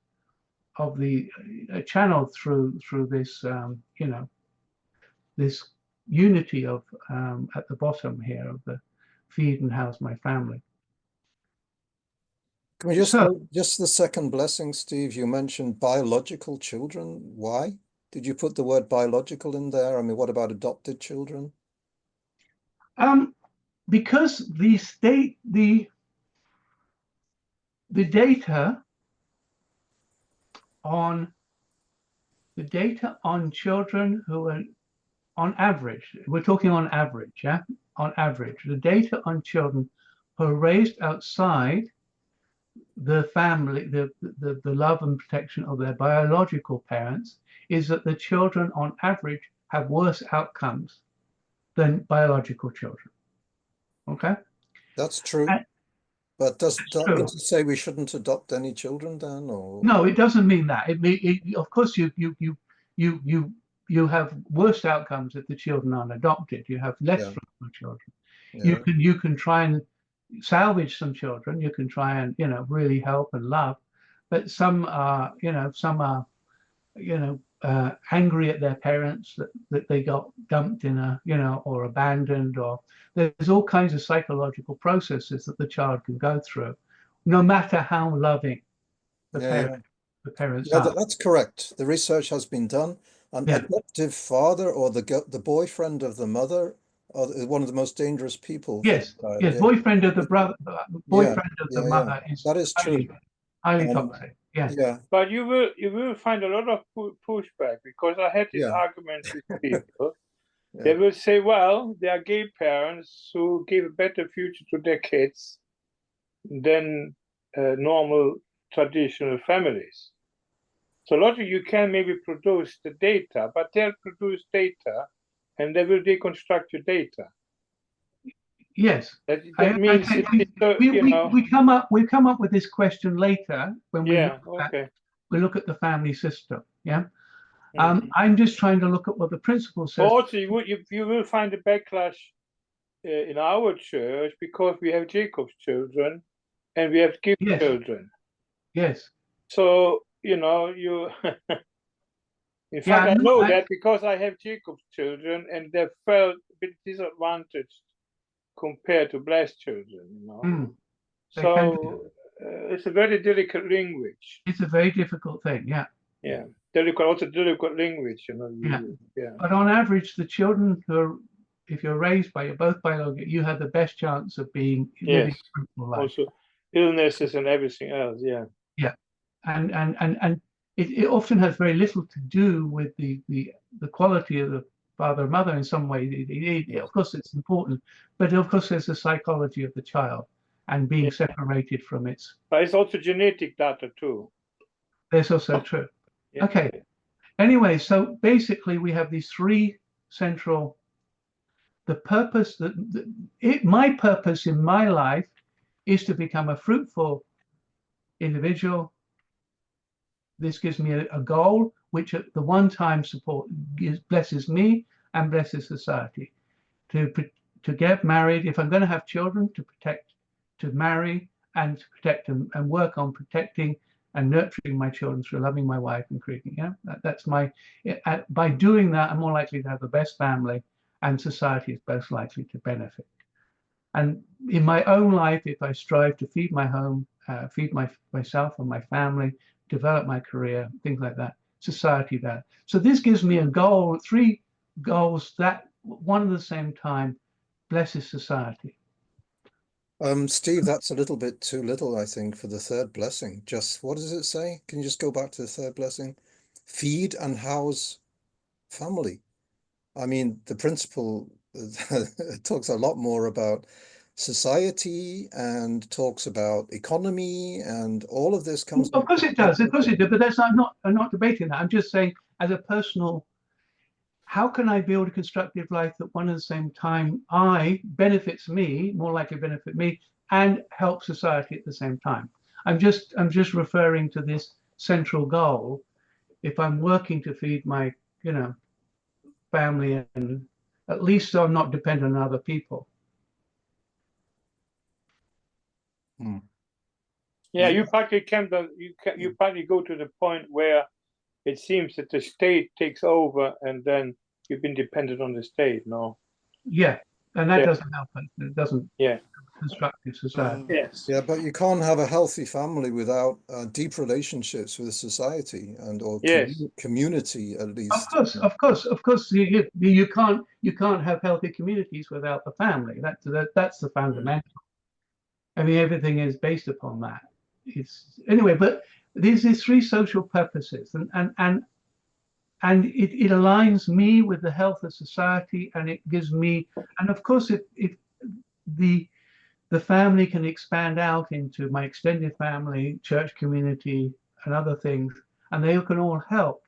of the channeled through this this unity of at the bottom here of the feed and house my family.
Can we just the second blessing, Steve? You mentioned biological children. Why did you put the word biological in there? I mean, what about adopted children?
Because the data on children who are, on average, we're talking on average, yeah, on average, the data on children who are raised outside the family, the love and protection of their biological parents, is that the children on average have worse outcomes than biological children. Okay,
That's true. But does that mean to say we shouldn't adopt any children then, or
no? It doesn't mean that. Of course, you have worse outcomes if the children aren't adopted. You have less fruitful children.
yeah.
You can try and salvage some children. You can try and really help and love, but some are angry at their parents that they got dumped in a or abandoned, or there's all kinds of psychological processes that the child can go through, no matter how loving the parents are.
That's correct. The research has been done. An adoptive father or the boyfriend of the mother is one of the most dangerous people.
Yes, boyfriend of the brother, boyfriend of the mother is
that is true.
highly toxic. Yeah.
Yeah.
But you will find a lot of pushback, because I had these
Yeah.
arguments with people.
Yeah.
They will say, well, there are gay parents who give a better future to their kids than normal traditional families. So logically, you can maybe produce the data, but they'll produce data and they will deconstruct your data.
Yes.
That means
we come up with this question later when we look at the family system. Yeah. I'm just trying to look at what the principle says.
Also, you will find a backlash in our church, because we have Jacob's children and we have Gibbs children.
Yes.
So, in fact, I know that because I have Jacob's children and they felt a bit disadvantaged compared to blessed children, So it's a very delicate language.
It's a very difficult thing, yeah.
Yeah, delicate language,
Yeah. But on average, the children who are, if you're raised by both biological, you have the best chance of living a fruitful life.
Also, illnesses and everything else, yeah.
Yeah, and it often has very little to do with the quality of the father and mother in some way. Of course, it's important, but of course, there's the psychology of the child and being separated from its.
But it's also genetic data too.
That's also true.
Yeah.
Okay. Anyway, so basically, we have these three central. The purpose my purpose in my life is to become a fruitful individual. This gives me a goal, which at the one time blesses me and blesses society. To get married, if I'm going to have children, to marry and to protect them and work on protecting and nurturing my children through loving my wife and creating. That's my. By doing that, I'm more likely to have the best family, and society is most likely to benefit. And in my own life, if I strive to feed my home, feed myself and my family, develop my career, things like that, society that. So this gives me a goal, three goals that one at the same time blesses society.
Steve, that's a little bit too little, I think, for the third blessing. Just, what does it say? Can you just go back to the third blessing? Feed and house family. I mean, the principle talks a lot more about society and talks about economy, and all of this comes.
Of course it does. Of course it does. But that's I'm not debating that. I'm just saying, as a personal, how can I build a constructive life that one at the same time benefits me, more likely benefit me, and help society at the same time? I'm just referring to this central goal. If I'm working to feed my, family, and at least I'm not dependent on other people.
Yeah, you partly you partly go to the point where it seems that the state takes over, and then you've been dependent on the state. No.
Yeah, and that doesn't help us. It doesn't.
Yeah.
Constructive society.
Yes.
Yeah, but you can't have a healthy family without deep relationships with society or community, at least.
Of course. You can't have healthy communities without the family. That's the fundamental. I mean, everything is based upon that. Anyway, but there's these three social purposes, and it aligns me with the health of society, and it gives me, and of course, if the family can expand out into my extended family, church community, and other things, and they can all help.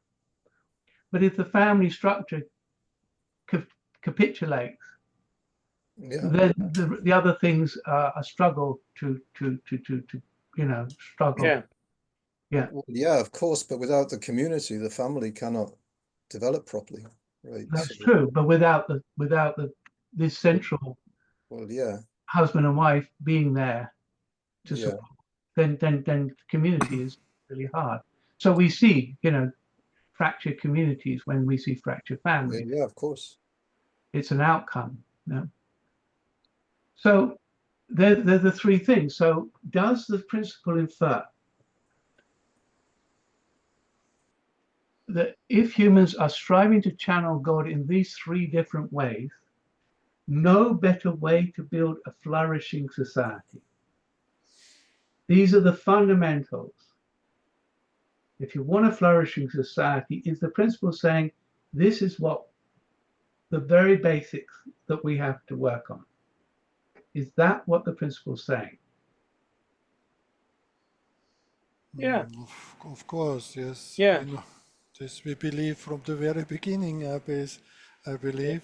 But if the family structure capitulates, then the other things are a struggle to struggle.
Yeah.
Well, yeah, of course, but without the community, the family cannot develop properly, right?
That's true, but without this central husband and wife being there to support, then community is really hard. So we see, fractured communities when we see fractured families.
Yeah, of course.
It's an outcome. So they're the three things. So does the principle infer that if humans are striving to channel God in these three different ways, no better way to build a flourishing society? These are the fundamentals. If you want a flourishing society, is the principle saying this is what the very basics that we have to work on? Is that what the principle is saying?
Yeah.
Of course, yes.
Yeah.
You know, this we believe from the very beginning, I believe.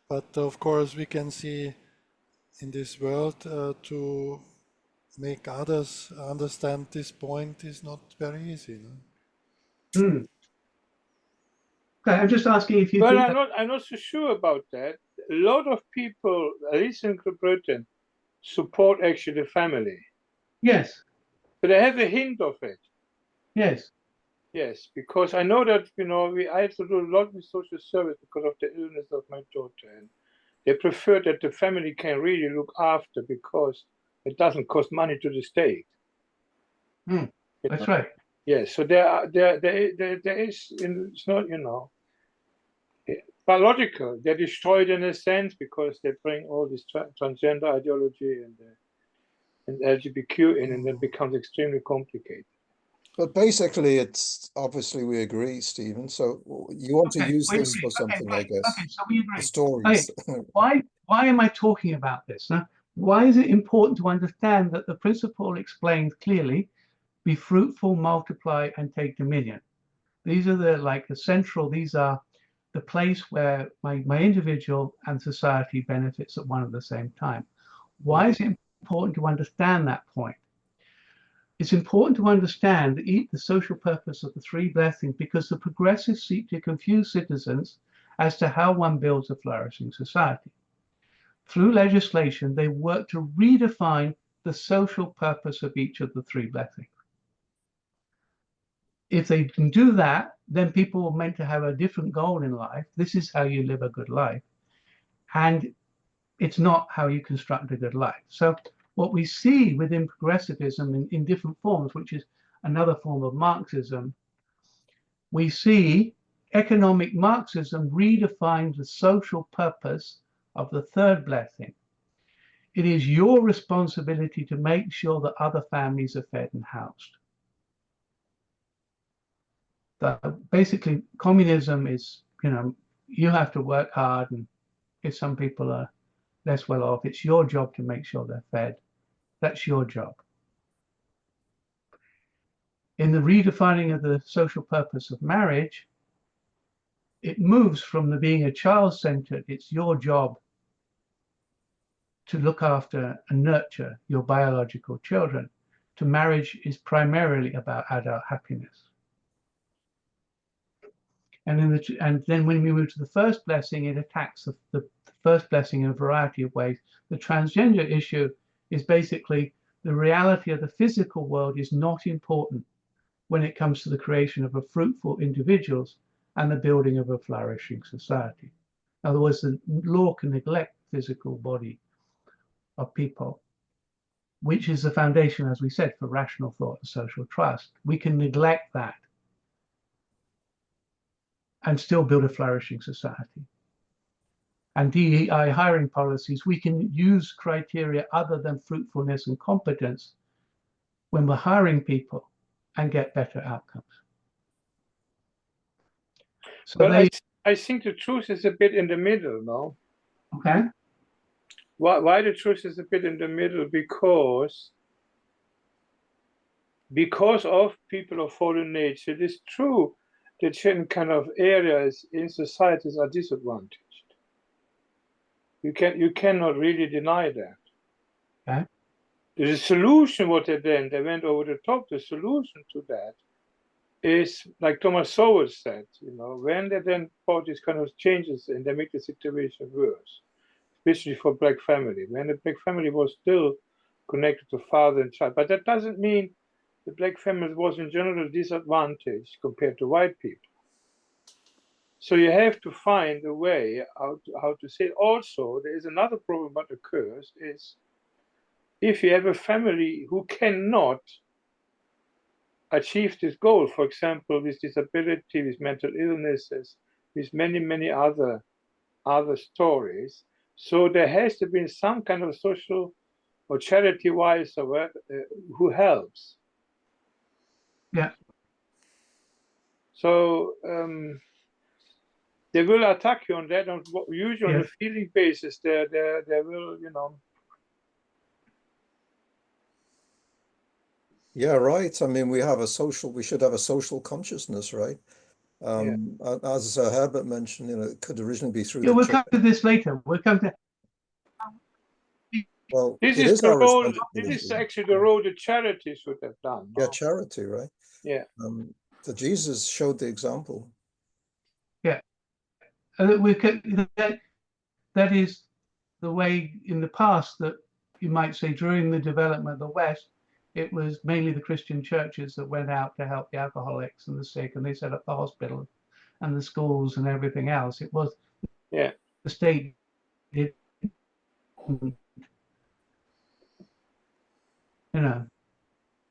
But of course, we can see in this world to make others understand this point is not very easy. No?
Hmm. Okay, I'm just asking if you
Well,
think
I'm not so sure about that. A lot of people, at least in Great Britain, support actually the family.
yes,
So they have a hint of it.
yes.
Yes, because I know that, I had to do a lot with social service because of the illness of my daughter. And they prefer that the family can really look after because it doesn't cost money to the state.
That's right.
Yes, so there is, it's not, biological. They're destroyed in a sense because they bring all this transgender ideology and LGBTQ in, and then it becomes extremely complicated.
But basically, it's obviously we agree, Stephen. So you want to use this for something, I guess.
Okay, so we agree.
The stories.
Okay. Why am I talking about this? Now, why is it important to understand that the principle explains clearly, be fruitful, multiply, and take dominion? These are these are the place where my individual and society benefits at one and the same time. Why is it important to understand that point? It's important to understand the social purpose of the three blessings because the progressives seek to confuse citizens as to how one builds a flourishing society. Through legislation, they work to redefine the social purpose of each of the three blessings. If they can do that, then people are meant to have a different goal in life. This is how you live a good life. And it's not how you construct a good life. So what we see within progressivism in different forms, which is another form of Marxism, we see economic Marxism redefines the social purpose of the third blessing. It is your responsibility to make sure that other families are fed and housed. Basically, communism is, you have to work hard, and if some people are less well off, it's your job to make sure they're fed. That's your job. In the redefining of the social purpose of marriage, it moves from the being a child-centered, it's your job to look after and nurture your biological children, to marriage is primarily about adult happiness. And then when we move to the first blessing, it attacks the first blessing in a variety of ways. The transgender issue is basically the reality of the physical world is not important when it comes to the creation of a fruitful individuals and the building of a flourishing society. In other words, the law can neglect the physical body of people, which is the foundation, as we said, for rational thought and social trust. We can neglect that and still build a flourishing society. And DEI hiring policies, we can use criteria other than fruitfulness and competence when we're hiring people and get better outcomes. So
well, I think the truth is a bit in the middle, no?
Okay.
Why the truth is a bit in the middle? Because of people of fallen nature, it is true that certain kind of areas in societies are disadvantaged. You cannot really deny that.
Okay.
The solution, they went over the top. The solution to that is, like Thomas Sowell said, when they then brought these kind of changes and they make the situation worse, especially for black family, when the black family was still connected to father and child. But that doesn't mean the black family was in general disadvantaged compared to white people. So you have to find a way how to say it. Also, there is another problem that occurs is if you have a family who cannot achieve this goal, for example, with disability, with mental illnesses, with many, many other stories. So there has to be some kind of social or charity-wise who helps.
Yeah.
So they will attack you on that, usually on a feeling basis. They will, you know.
Yeah, right. I mean, we should have a social consciousness, right? As Herbert mentioned, you know, it could originally be through the
we'll
church.
come to this later. We'll come to.
Well,
this
it
is
is our
the role.
responsibility.
This is actually the role the charities would have done.
Yeah,
No?
charity, right?
Yeah.
So Jesus showed the example.
Yeah, that is the way in the past that you might say during the development of the West, it was mainly the Christian churches that went out to help the alcoholics and the sick, and they set up the hospitals and the schools and everything else. It was the state did,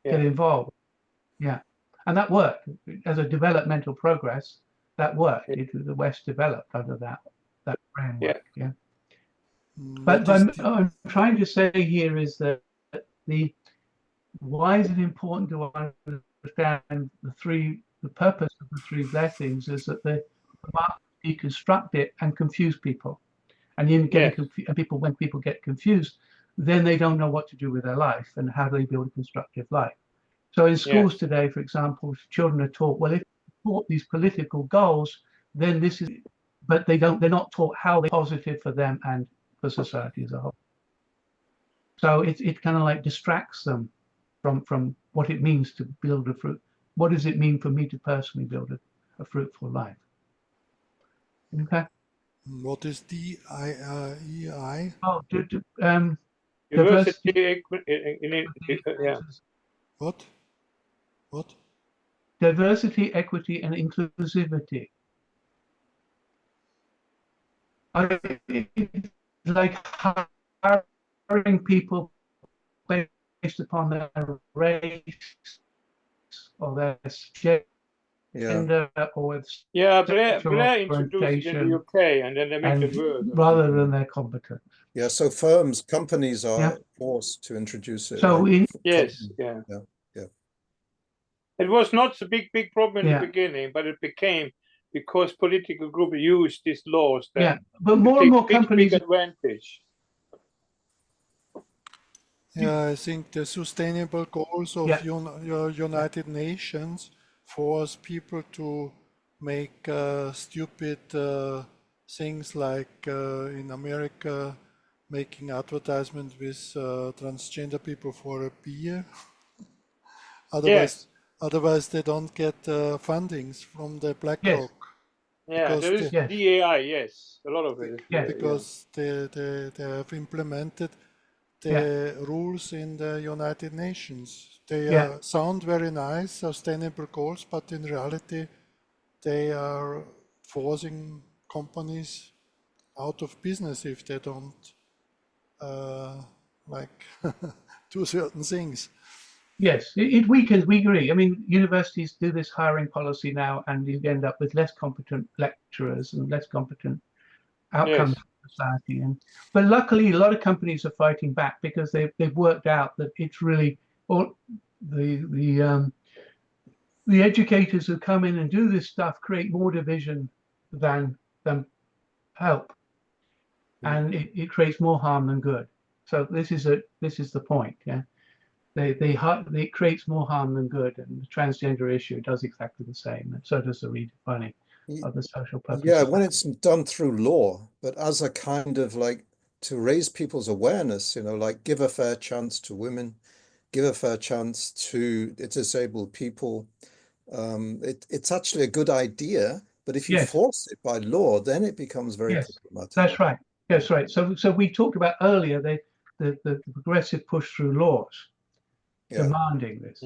get involved. Yeah, and that worked as a developmental progress. That worked. The West developed under that framework. Yeah. But what I'm trying to say here is that why is it important to understand the purpose of the three blessings is that the Marxists deconstruct it and confuse people. And when people get confused, then they don't know what to do with their life and how do they build a constructive life. So in schools today, for example, children are taught, well, if you taught these political goals, then this is, but they're not taught how they're positive for them and for society as a whole. So it kind of like distracts them from what it means to build a fruit. What does it mean for me to personally build a fruitful life? Okay.
What is DEI?
Oh,
diversity,
What? What?
Diversity, equity, and inclusivity. Like hiring people based upon their race or their gender or
Blair introduced it in the UK, and then they make it worse.
Rather than their competence.
Yeah, so companies are forced to introduce it.
So
right?
It was not a big problem in the beginning, but it became because political groups used these laws.
But more and more companies
big advantage.
Yeah, I think the sustainable goals of United Nations force people to make stupid things like in America making advertisement with transgender people for a beer. Otherwise they don't get fundings from the BlackRock.
Yeah, there is DAI, a lot of it.
Because they have implemented the rules in the United Nations. They sound very nice, sustainable goals, but in reality, they are forcing companies out of business if they don't do certain things.
Yes, it weakens. We agree. I mean, universities do this hiring policy now, and you end up with less competent lecturers and less competent outcomes for society. But luckily, a lot of companies are fighting back because they've worked out that it's really the educators who come in and do this stuff create more division than help, and it creates more harm than good. So this is the point. Yeah. It creates more harm than good, and the transgender issue does exactly the same, and so does the redefining of the social purpose.
Yeah, when it's done through law, but as a kind of like to raise people's awareness, like give a fair chance to women, give a fair chance to disabled people. It's actually a good idea, but if you force it by law, then it becomes very problematic.
That's right. That's right. So we talked about earlier the progressive push through laws. Demanding this.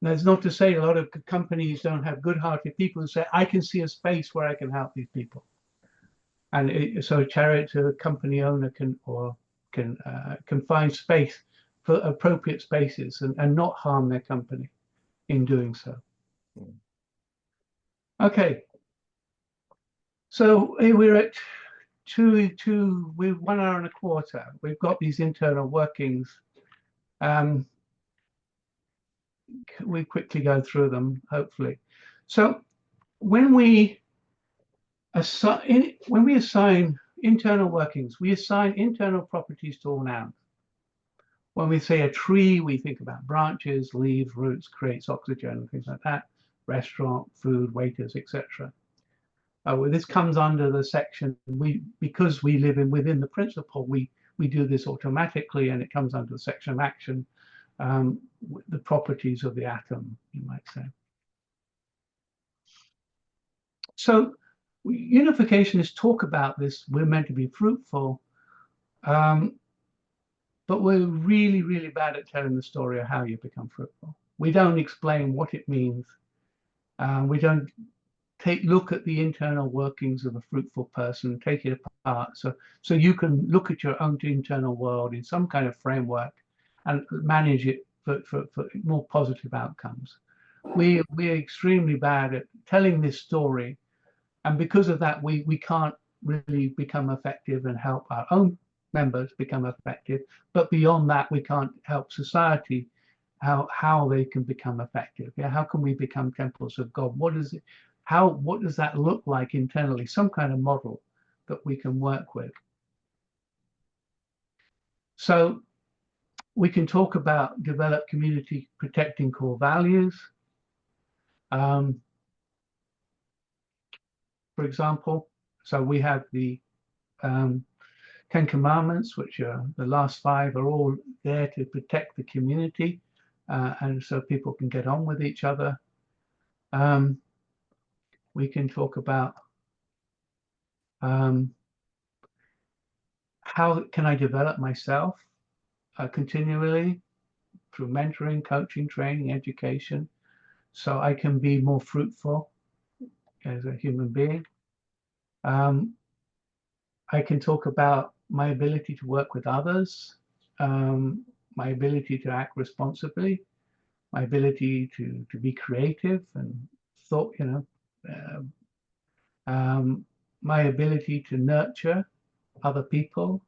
That's not to say a lot of companies don't have good-hearted people who say, I can see a space where I can help these people. And so a company owner can find space for appropriate spaces and not harm their company in doing so. Okay. So we're at we're 1 hour and a quarter. We've got these internal workings. We quickly go through them, hopefully. So when we assign internal workings, we assign internal properties to all nouns. When we say a tree, we think about branches, leaves, roots, creates oxygen, things like that. Restaurant, food, waiters, etc. Well, this comes under the section, because we live within the principle, we do this automatically, and it comes under the section of action, the properties of the atom, you might say. So unificationists talk about this, we're meant to be fruitful, but we're really, really bad at telling the story of how you become fruitful. We don't explain what it means. We don't look at the internal workings of a fruitful person, take it apart, so you can look at your own internal world in some kind of framework and manage it for more positive outcomes. We're extremely bad at telling this story, and because of that, we can't really become effective and help our own members become effective. But beyond that, we can't help society how they can become effective. Yeah, how can we become temples of God? What does that look like internally? Some kind of model that we can work with. So we can talk about develop community protecting core values. For example, so we have the 10 Commandments, which are the last 5 are all there to protect the community, and so people can get on with each other. We can talk about how can I develop myself continually through mentoring, coaching, training, education, so I can be more fruitful as a human being. I can talk about my ability to work with others, my ability to act responsibly, my ability to be creative and thought, my ability to nurture other people,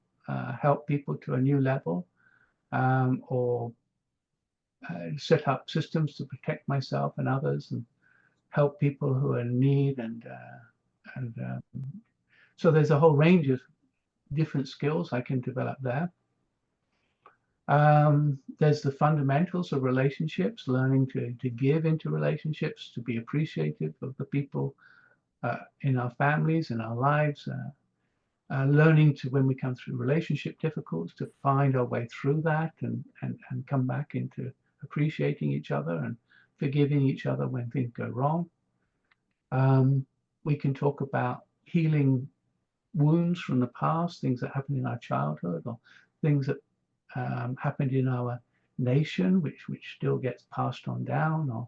help people to a new level, or set up systems to protect myself and others, and help people who are in need, and so there's a whole range of different skills I can develop there. There's the fundamentals of relationships, learning to give into relationships, to be appreciative of the people in our families, in our lives, learning to, when we come through relationship difficulties, to find our way through that and come back into appreciating each other and forgiving each other when things go wrong. We can talk about healing wounds from the past, things that happened in our childhood, or things that happened in our nation, which still gets passed on down, or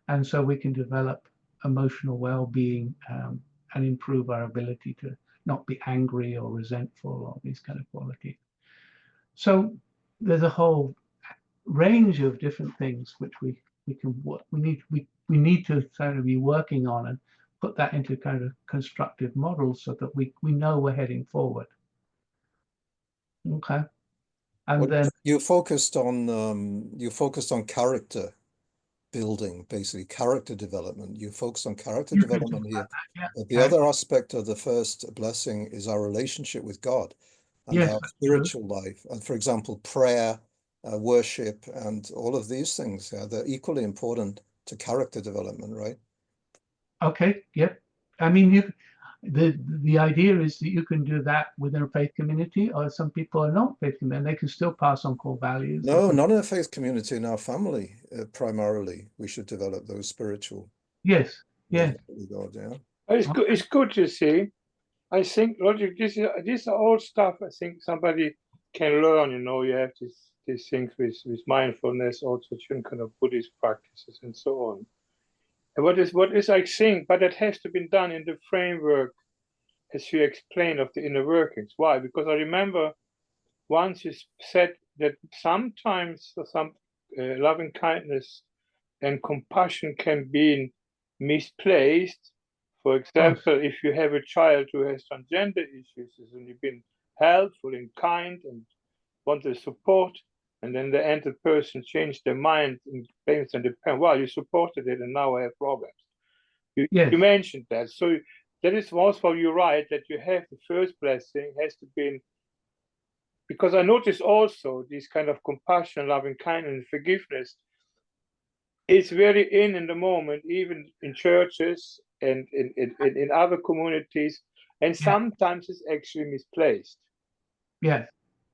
and so we can develop emotional well-being and improve our ability to not be angry or resentful or these kind of qualities. So there's a whole range of different things which we need to kind of be working on and put that into kind of constructive models so that we know we're heading forward. Okay. And
Well,
then
you focused on character building, basically character development. You focused on character development here.
yeah,
But the other aspect of the first blessing is our relationship with God and
yes,
our spiritual life. And for example, prayer, worship, and all of these things, they're equally important to character development, right?
okay, yep. I mean, the idea is that you can do that within a faith community, or some people are not faith community, and they can still pass on core values.
No, not in a faith community, in our family, primarily. We should develop those spiritual.
Yes, yes.
With God, yeah.
It's good to see. I think, Roger, these are all stuff I think somebody can learn. You have these things with mindfulness, also certain kind of Buddhist practices and so on. And what is I think, but that has to be done in the framework, as you explained, of the inner workings. Why? Because I remember once you said that sometimes some loving kindness and compassion can be misplaced. For example, if you have a child who has transgender issues and you've been helpful and kind and want to support, and then the entered person changed their mind and blames on the parent. Well, you supported it, and now I have problems.
Yes.
You mentioned that, so that is also you're right that you have the first blessing has to be, because I notice also this kind of compassion, loving kindness, and forgiveness. It's very in the moment, even in churches and in other communities, and sometimes it's actually misplaced.
Yes.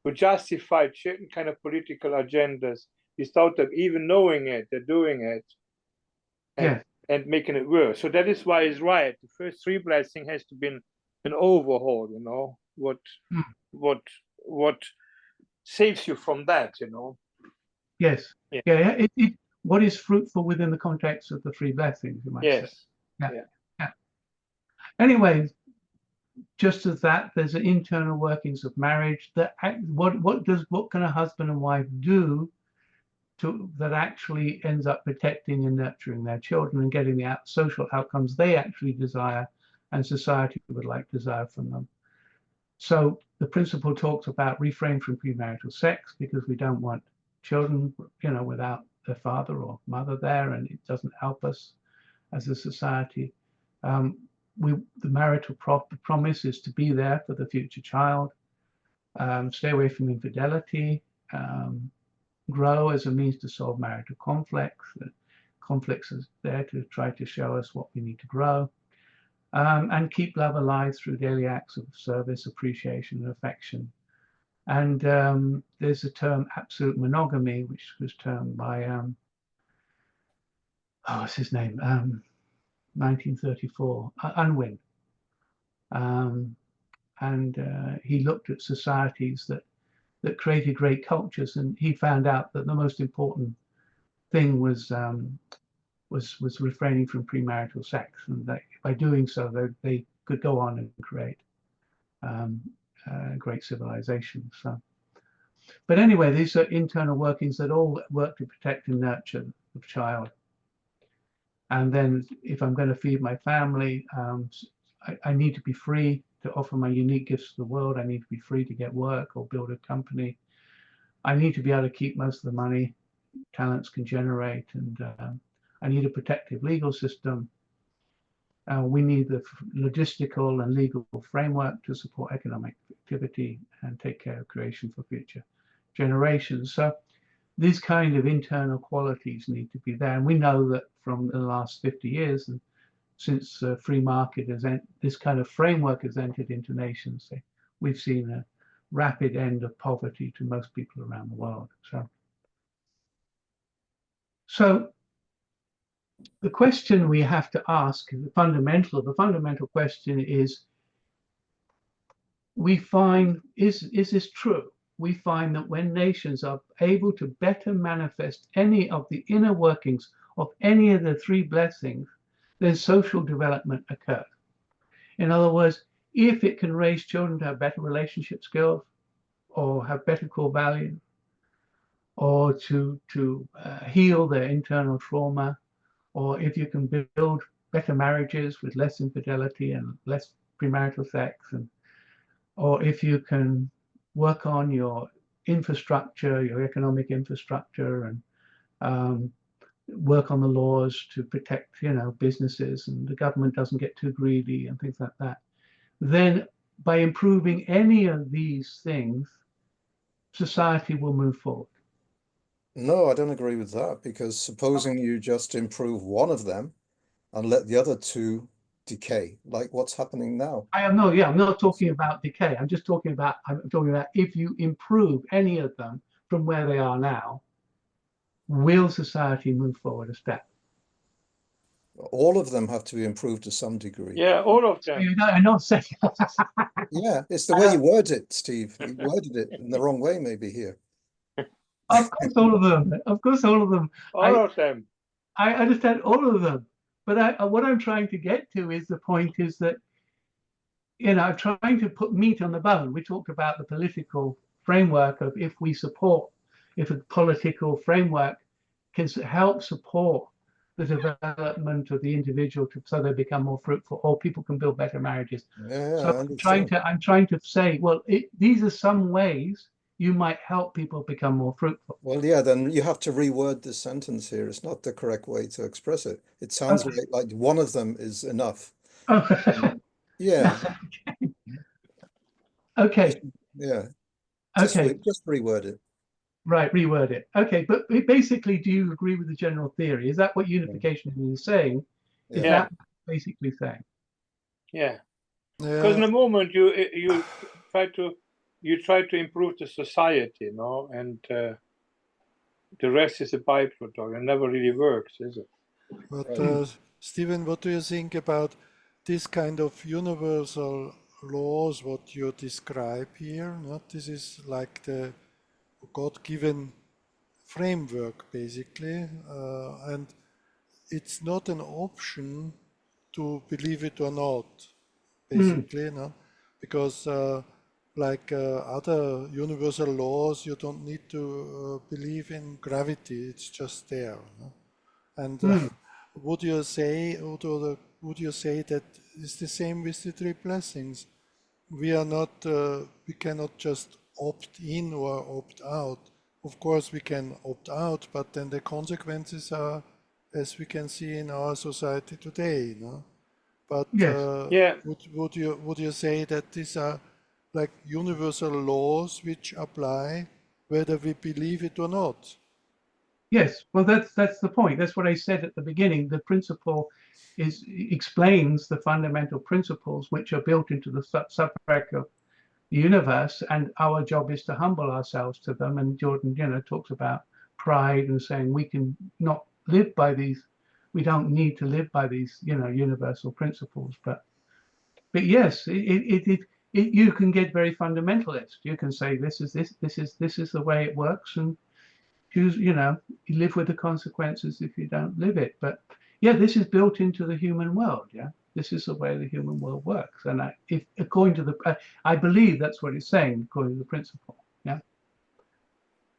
To justify certain kind of political agendas without them even knowing it, they're doing it, and making it worse. So that is why it's right. The first three blessing has to be an overhaul. You know what saves you from that. You know.
Yes. Yeah. What is fruitful within the context of the three blessings, you might say. Yeah. Anyway, just as that, there's an internal workings of marriage. That what can a husband and wife do that actually ends up protecting and nurturing their children and getting the social outcomes they actually desire and society would like to desire from them. So the principle talks about refrain from premarital sex because we don't want children, without their father or mother there, and it doesn't help us as a society. The marital promise is to be there for the future child, stay away from infidelity, grow as a means to solve marital conflicts. Conflicts is there to try to show us what we need to grow, and keep love alive through daily acts of service, appreciation, and affection. And there's a term, absolute monogamy, which was termed by, what's his name? 1934, Unwin. And he looked at societies that created great cultures, and he found out that the most important thing was refraining from premarital sex, and that by doing so, they could go on and create great civilizations. So, but anyway, these are internal workings that all work to protect and nurture the child. And then, if I'm going to feed my family, I need to be free to offer my unique gifts to the world. I need to be free to get work or build a company. I need to be able to keep most of the money talents can generate, and I need a protective legal system. We need the logistical and legal framework to support economic activity and take care of creation for future generations. So these kind of internal qualities need to be there. And we know that from the last 50 years, and since free market this kind of framework has entered into nations, we've seen a rapid end of poverty to most people around the world. So the question we have to ask, the fundamental question is, we find, is this true? We find that when nations are able to better manifest any of the inner workings of any of the three blessings, then social development occurs. In other words, if it can raise children to have better relationship skills, or have better core values, or to heal their internal trauma, or if you can build better marriages with less infidelity and less premarital sex, or if you can work on your infrastructure, your economic infrastructure, and work on the laws to protect, businesses, and the government doesn't get too greedy and things like that, then by improving any of these things, society will move forward.
No, I don't agree with that, because supposing you just improve one of them and let the other two decay, like what's happening now.
I'm not talking about decay. I'm talking about if you improve any of them from where they are now, will society move forward a step?
All of them have to be improved to some degree.
Yeah, all of them.
I'm not saying.
Yeah, it's the way you word it, Steve. You worded it in the wrong way, maybe here.
Of course, all of them. Of course, all of them.
All of them.
I understand all of them, but what I'm trying to get to is the point is that, I'm trying to put meat on the bone. We talked about the political framework of if a political framework can help support the development of the individual so they become more fruitful, or people can build better marriages.
Yeah,
so I'm trying to say, well, these are some ways you might help people become more fruitful.
Well, yeah, then you have to reword this sentence here. It's not the correct way to express it. It sounds
Okay.
like one of them is enough.
Oh,
Yeah,
okay.
yeah.
Okay.
Just reword it.
Right, reword it. Okay, but basically, do you agree with the general theory? Is that what unification is saying? Is
Yeah.
that basically saying?
Yeah. Because in the moment you try to improve the society, and the rest is a byproduct. It never really works, is it?
But Stephen, what do you think about this kind of universal laws, what you describe here? No? This is like the God-given framework, basically, and it's not an option to believe it or not, basically, no? Because like other universal laws, you don't need to believe in gravity, it's just there. No? And would you say that it's the same with the three blessings? We are not, we cannot just opt in or opt out. Of course, we can opt out, but then the consequences are, as we can see in our society today. No? But
Yes.
Yeah.
would you say that these are like universal laws which apply whether we believe it or not?
Yes. Well, that's the point. That's what I said at the beginning. The principle explains the fundamental principles which are built into the fabric of the universe, and our job is to humble ourselves to them. And Jordan, talks about pride and saying we can not live by these. We don't need to live by these, universal principles. But yes, you can get very fundamentalist. You can say this is the way it works, and choose. You live with the consequences if you don't live it. But yeah, this is built into the human world. Yeah, this is the way the human world works. And if according to I believe that's what it's saying according to the principle. Yeah.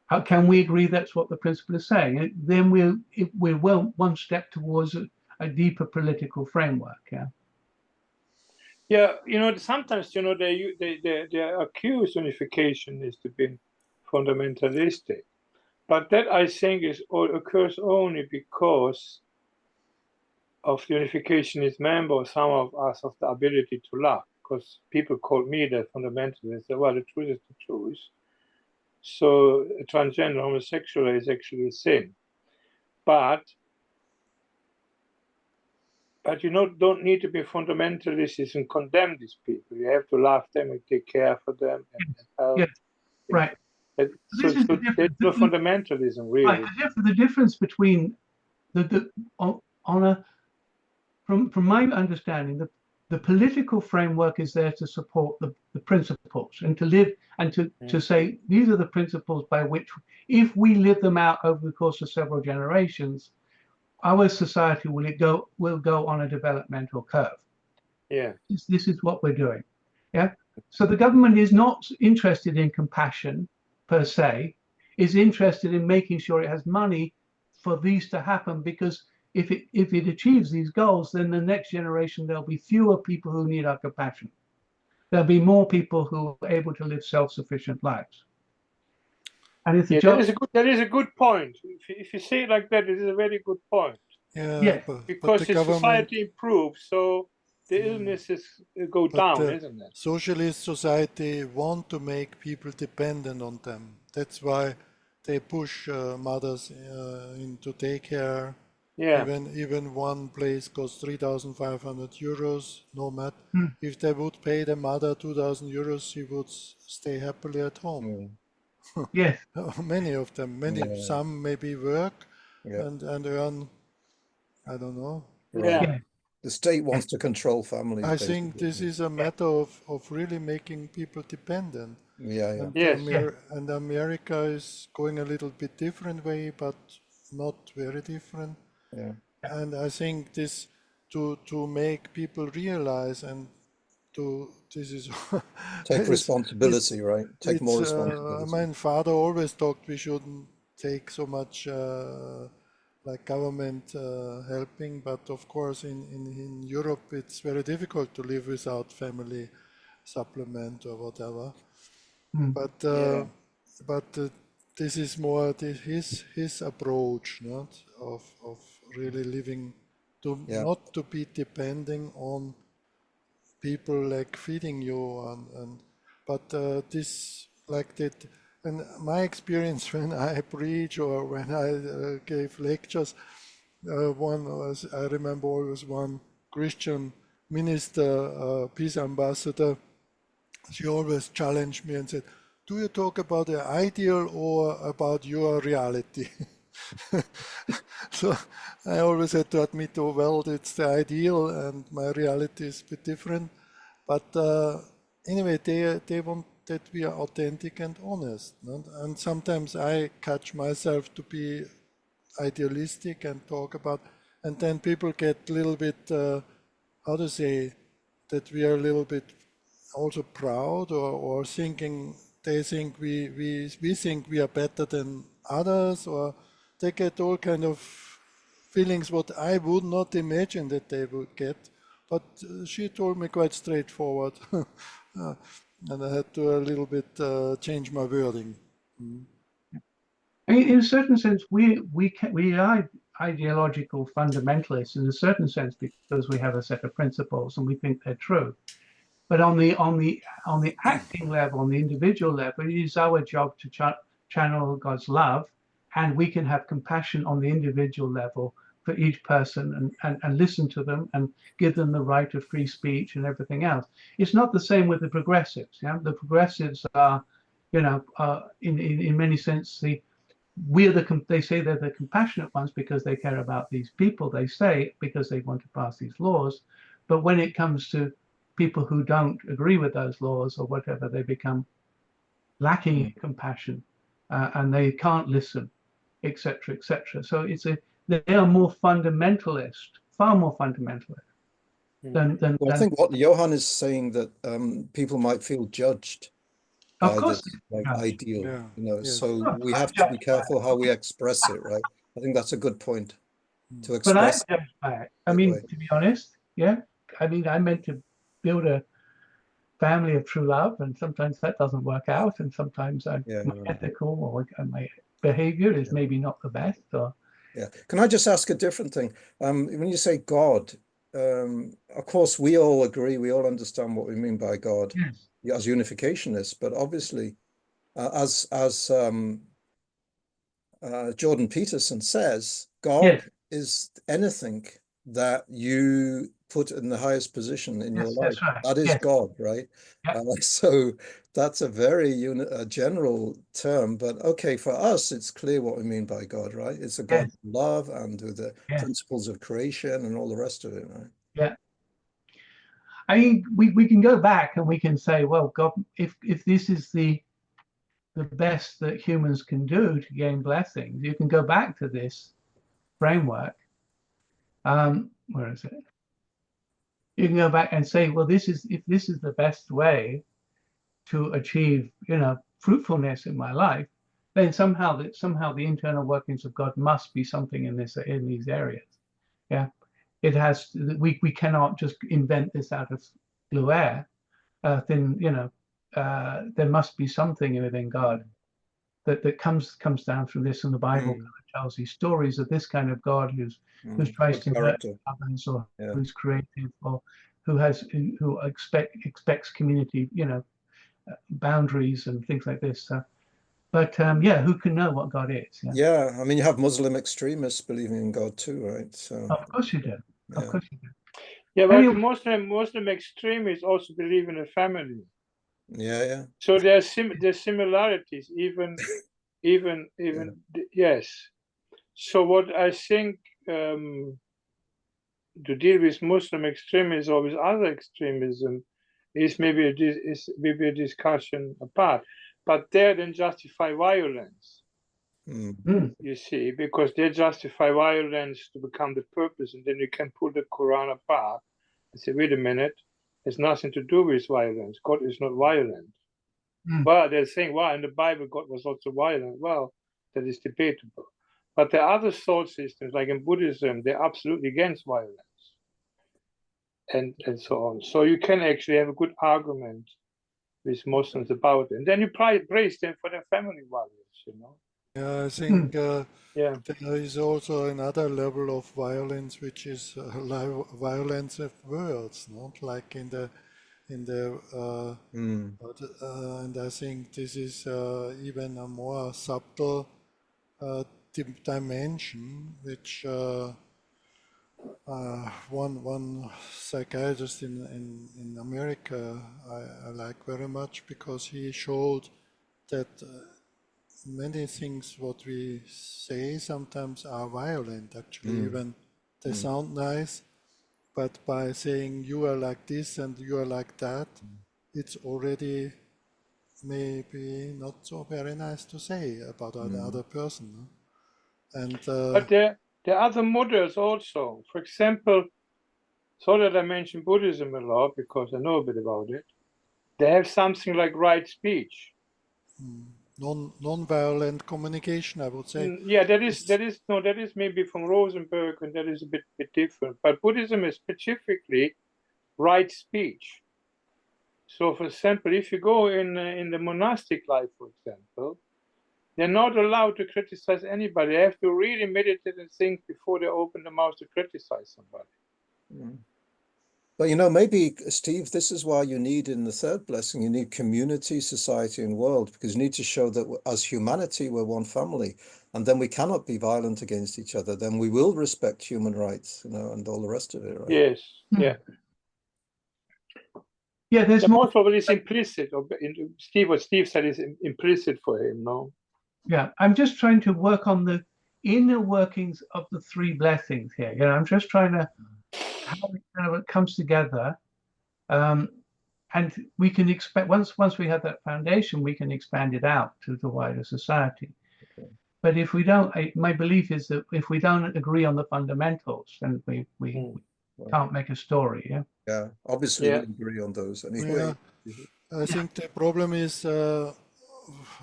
How can we agree that's what the principle is saying? Then we're well one step towards a deeper political framework. Yeah.
Yeah, sometimes they accuse unificationists of being fundamentalistic, but that I think occurs only because of unificationist members, some of us, of the ability to love. Because people call me the fundamentalist. Well, the truth is the truth. So transgender homosexual is actually a sin, but you don't need to be fundamentalists and condemn these people. You have to love them and take care for them and help.
Yes. Right.
So there's no fundamentalism really.
Right. The difference between from my understanding, the political framework is there to support the principles and to live and to say these are the principles by which, if we live them out over the course of several generations, our society will go on a developmental curve.
Yeah.
This is what we're doing. Yeah. So the government is not interested in compassion per se, is interested in making sure it has money for these to happen, because if it achieves these goals, then the next generation there'll be fewer people who need our compassion. There'll be more people who are able to live self-sufficient lives. And it's a job.
That is a good point. If you say it like that, it is a very good point.
Yeah,
because the society improves, so the illnesses go down, isn't it?
Socialist society want to make people dependent on them. That's why they push mothers into daycare.
Yeah.
Even one place costs 3,500 euros, no matter. If they would pay the mother 2,000 euros, she would stay happily at home.
Yes.
Many of them, some maybe work and earn, I don't know.
Right.
Yeah.
The state wants to control families.
I think this is a matter of really making people dependent.
Yeah.
And America is going a little bit different way, but not very different.
Yeah.
And I think this to make people realize and this is
take responsibility, right? Take more responsibility.
My father always talked we shouldn't take so much like government helping, but of course in Europe it's very difficult to live without family supplement or whatever. But this is more his approach, not of really living to not to be depending on people like feeding you but this like that. And my experience when I preach or when I gave lectures, one was, I remember always one Christian minister, peace ambassador, she always challenged me and said, do you talk about the ideal or about your reality? So I always had to admit, oh, well, it's the ideal and my reality is a bit different. But anyway, they want that we are authentic and honest. No? And sometimes I catch myself to be idealistic and talk about, and then people get a little bit, how to say, that we are a little bit also proud or thinking, they think we think we are better than others, or they get all kind of feelings what I would not imagine that they would get. But she told me quite straightforward, and I had to a little bit change my wording.
I mean, in a certain sense, we are ideological fundamentalists in a certain sense because we have a set of principles and we think they're true. But on the acting level, on the individual level, it is our job to channel God's love, and we can have compassion on the individual level for each person and listen to them and give them the right of free speech and everything else. It's not the same with the progressives. Yeah, the progressives are, in many sense, they say they're the compassionate ones because they care about these people. They say because they want to pass these laws, but when it comes to people who don't agree with those laws or whatever, they become lacking in compassion and they can't listen, etc., etc. So they are more fundamentalist, far more fundamentalist than.
Well, I think what Johann is saying that people might feel judged
Of
by
course,
this ideal,
Yes.
so we have to be careful how we express it, right? I think that's a good point to
but I'm
express
judged by it. I
that
mean,
way.
to be honest, yeah. I mean, I meant to build a family of true love, and sometimes that doesn't work out, and sometimes my ethical or my behavior is maybe not the best. Or
Can I just ask a different thing? When you say God, of course we all agree, we all understand what we mean by God as unificationists, but obviously, as Jordan Peterson says, God is anything that you put in the highest position in your life.
That's right.
That is God, right?
Yeah.
So that's a very general term, but okay, for us, it's clear what we mean by God, right? It's a God of love and with the principles of creation and all the rest of it, right?
Yeah. I mean, we can go back and we can say, well, God, if this is the best that humans can do to gain blessings, you can go back to this framework. Where is it? You can go back and say, well, if this is the best way to achieve, fruitfulness in my life, then somehow the internal workings of God must be something in these areas. Yeah, it has. We cannot just invent this out of blue air. There must be something within God that comes down through this, and the Bible kind of tells these stories of this kind of God who's tries to nurture others, or who's creative, or who expects community, boundaries and things like this. But who can know what God is?
Yeah, I mean, you have Muslim extremists believing in God too, right? So
of course you do. Of course you do.
Yeah, but Muslim extremists also believe in a family.
Yeah.
So there's similarities, even yes. So what I think to deal with Muslim extremism or with other extremism is maybe a discussion apart, but they then justify violence. You see, because they justify violence to become the purpose, and then you can pull the Quran apart and say, wait a minute, it's nothing to do with violence. God is not violent. Well, they're saying, well, in the Bible, God was also violent. Well, that is debatable. But there are other thought systems, like in Buddhism, they're absolutely against violence and so on. So you can actually have a good argument with Muslims about it. And then you praise them for their family values, you know.
Yeah, I think
Yeah.
there is also another level of violence, which is violence of words, not like in the and I think this is even a more subtle dimension, which one psychiatrist in America I like very much, because he showed that many things what we say sometimes are violent, actually. Even they sound nice, but by saying you are like this and you are like that, it's already maybe not so very nice to say about another person. No? And
but there are other models also. For example, so that I mention Buddhism a lot because I know a bit about it. They have something like right speech.
non-violent communication, I would say.
Yeah, that is maybe from Rosenberg, and that is a bit different. But Buddhism is specifically right speech. So, for example, if you go in the monastic life, for example, they're not allowed to criticize anybody. They have to really meditate and think before they open their mouth to criticize somebody.
But you know, maybe, Steve, this is why you need, in the third blessing, you need community, society, and world, because you need to show that as humanity, we're one family, and then we cannot be violent against each other. Then we will respect human rights, you know, and all the rest of it, right?
Yes, yeah.
Yeah, there's
The
more.
most probably is implicit. Or what Steve said is implicit for him, no?
Yeah, I'm just trying to work on the inner workings of the three blessings here. You know, I'm just trying to how it kind of comes together, and we can expect once we have that foundation, we can expand it out to the wider society. But if we don't, my belief is that if we don't agree on the fundamentals, then we can't make a story. Yeah.
Yeah, obviously we agree on those anyway.
Yeah. I think the problem is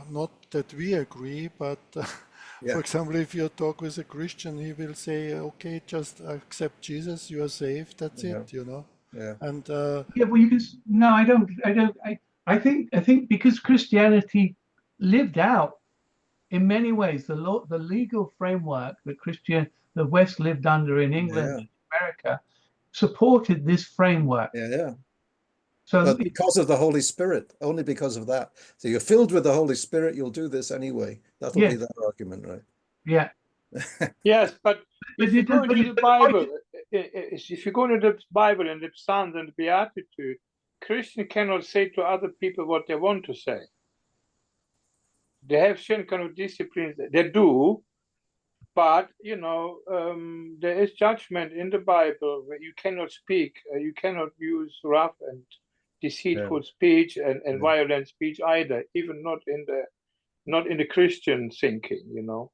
not that we agree, but for example, if you talk with a Christian, he will say, "Okay, just accept Jesus, you are saved. That's it," you know.
Yeah.
And
yeah, well, you can. No, I don't. I think because Christianity lived out in many ways the legal framework that the West lived under in England and America supported this framework.
Yeah.
So
but because of the Holy Spirit, only because of that. So you're filled with the Holy Spirit, you'll do this anyway. That'll be that argument, right?
Yeah.
Yes, but if you go into the Bible, if you go into the Bible and the Psalms and the Beatitude, Christians cannot say to other people what they want to say. They have certain kind of disciplines. They do, but you know, there is judgment in the Bible where you cannot speak, you cannot use rough and deceitful speech and violent speech either, even not in the Christian thinking, you know.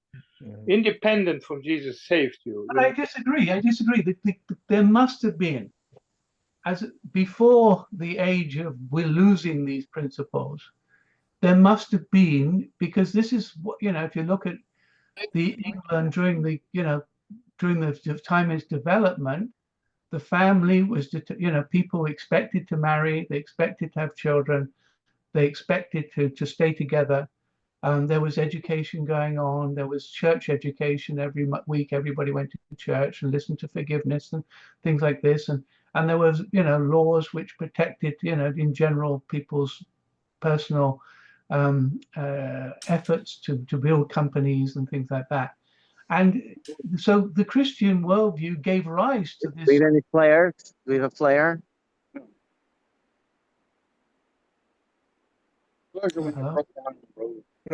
Independent from Jesus saved you.
But I disagree. There must have been, as before the age of we're losing these principles, there must have been, because this is what, you know, if you look at the England during the time of its development, the family was, you know, people expected to marry, they expected to have children, they expected to stay together. There was education going on. There was church education every week. Everybody went to church and listened to forgiveness and things like this. And there was, you know, laws which protected, you know, in general, people's personal efforts to build companies and things like that. And so the Christian worldview gave rise to this.
Do we have any players? Do we have a player?
But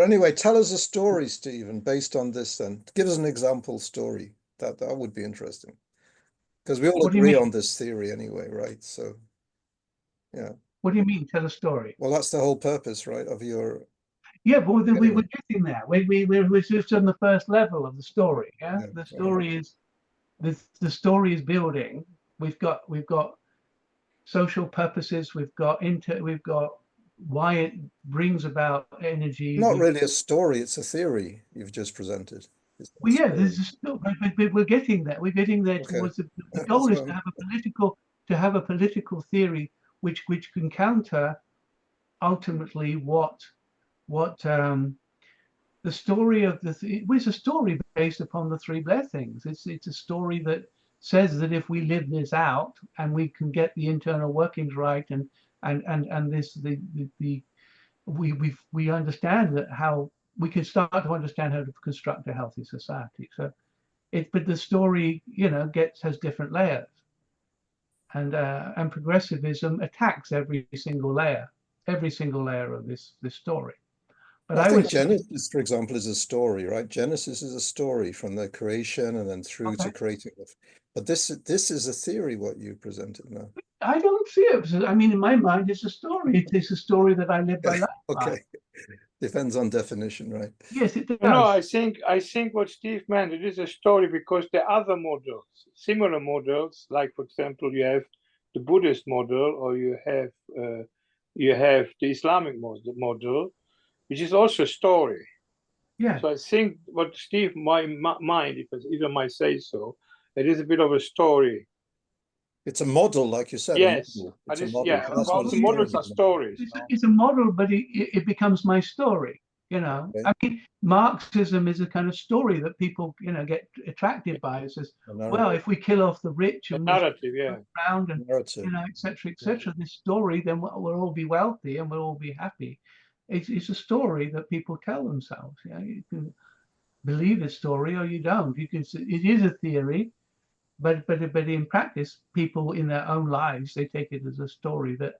anyway, tell us a story, Stephen, based on this then. Give us an example story. That would be interesting. Because we all agree on this theory anyway, right? So, yeah.
What do you mean, tell a story?
Well, that's the whole purpose, right, of your...
Yeah, but we were getting there. We're just on the first level of the story. Yeah, the story is the story is building. We've got social purposes. We've got why it brings about energy.
Not really a story; it's a theory you've just presented.
Well, yeah, but we're getting there. We're getting there towards the goal is to have a political theory which can counter ultimately what the story of it was a story based upon the three blessings. It's a story that says that if we live this out and we can get the internal workings right, and this we understand that how we can start to understand how to construct a healthy society. So but the story, has different layers, and progressivism attacks every single layer of this story. But
I
I
think
would say,
Genesis, for example, is a story, right? Genesis is a story from the creation and then through to
okay,
creating it. But this is a theory, what you presented now.
I don't see it. I mean, in my mind, it's a story. It's a story that I live my life by.
Okay. Depends on definition, right?
Yes, it
No,
does.
I think what Steve meant, it is a story because there are other models, similar models, like for example, you have the Buddhist model, or you have the Islamic model, which is also a story.
Yeah.
So I think what Steve might mind, if I might say so, it is a bit of a story.
It's a model, like you said,
Yes,
a model.
but
It's a
it's,
model.
yeah,
So that's what
well,
a
the
story
models are
is.
stories.
It's a model, but it becomes my story.
Okay.
I mean, Marxism is a kind of story that people, get attracted by. It says, well, if we kill off the rich
A
and
narrative, yeah.
around and
Narrative.
et cetera, this story, then we'll all be wealthy and we'll all be happy. It's a story that people tell themselves. You can believe a story or you don't. It is a theory, but in practice, people in their own lives, they take it as a story that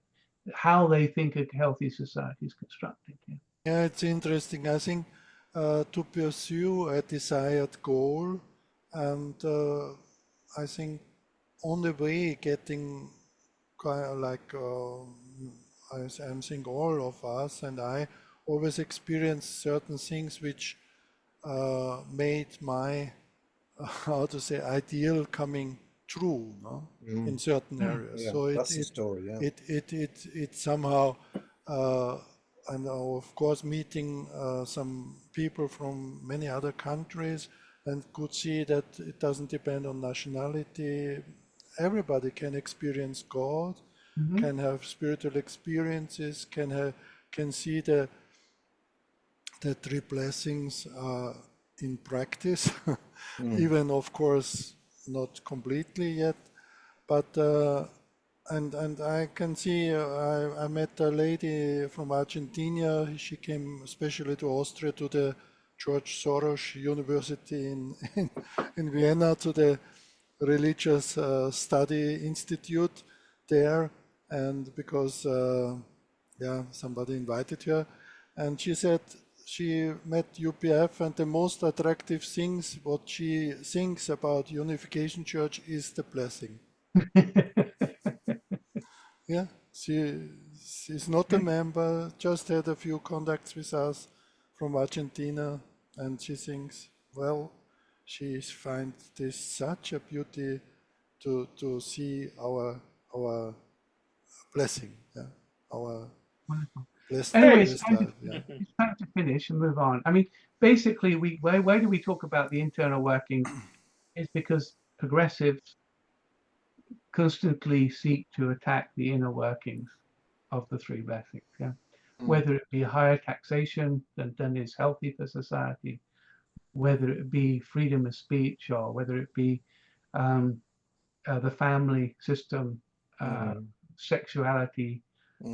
how they think a healthy society is constructed. Yeah.
Yeah, it's interesting. I think to pursue a desired goal, and I think only way getting kind of like I'm saying all of us and I always experience certain things which made my how to say ideal coming true, no? In certain areas.
Yeah,
So
that's the story. Yeah.
it somehow and of course meeting some people from many other countries and could see that it doesn't depend on nationality. Everybody can experience God, can have spiritual experiences, can see the three blessings in practice, even of course not completely yet, but and I can see I met a lady from Argentina. She came especially to Austria to the George Soros University in Vienna to the religious study institute there, and because yeah, somebody invited her, and she said she met UPF, and the most attractive things what she thinks about Unification Church is the blessing. Yeah, she's not a member, just had a few contacts with us from Argentina, and she thinks, well, she finds this such a beauty to see our blessing, yeah, our
Wonderful.
blessed,
Anyway,
blessed life. Yeah.
it's time to finish and move on. I mean, basically, why do we talk about the internal workings? It's because progressives constantly seek to attack the inner workings of the three blessings. Yeah, whether it be higher taxation than is healthy for society, whether it be freedom of speech, or whether it be the family system, sexuality,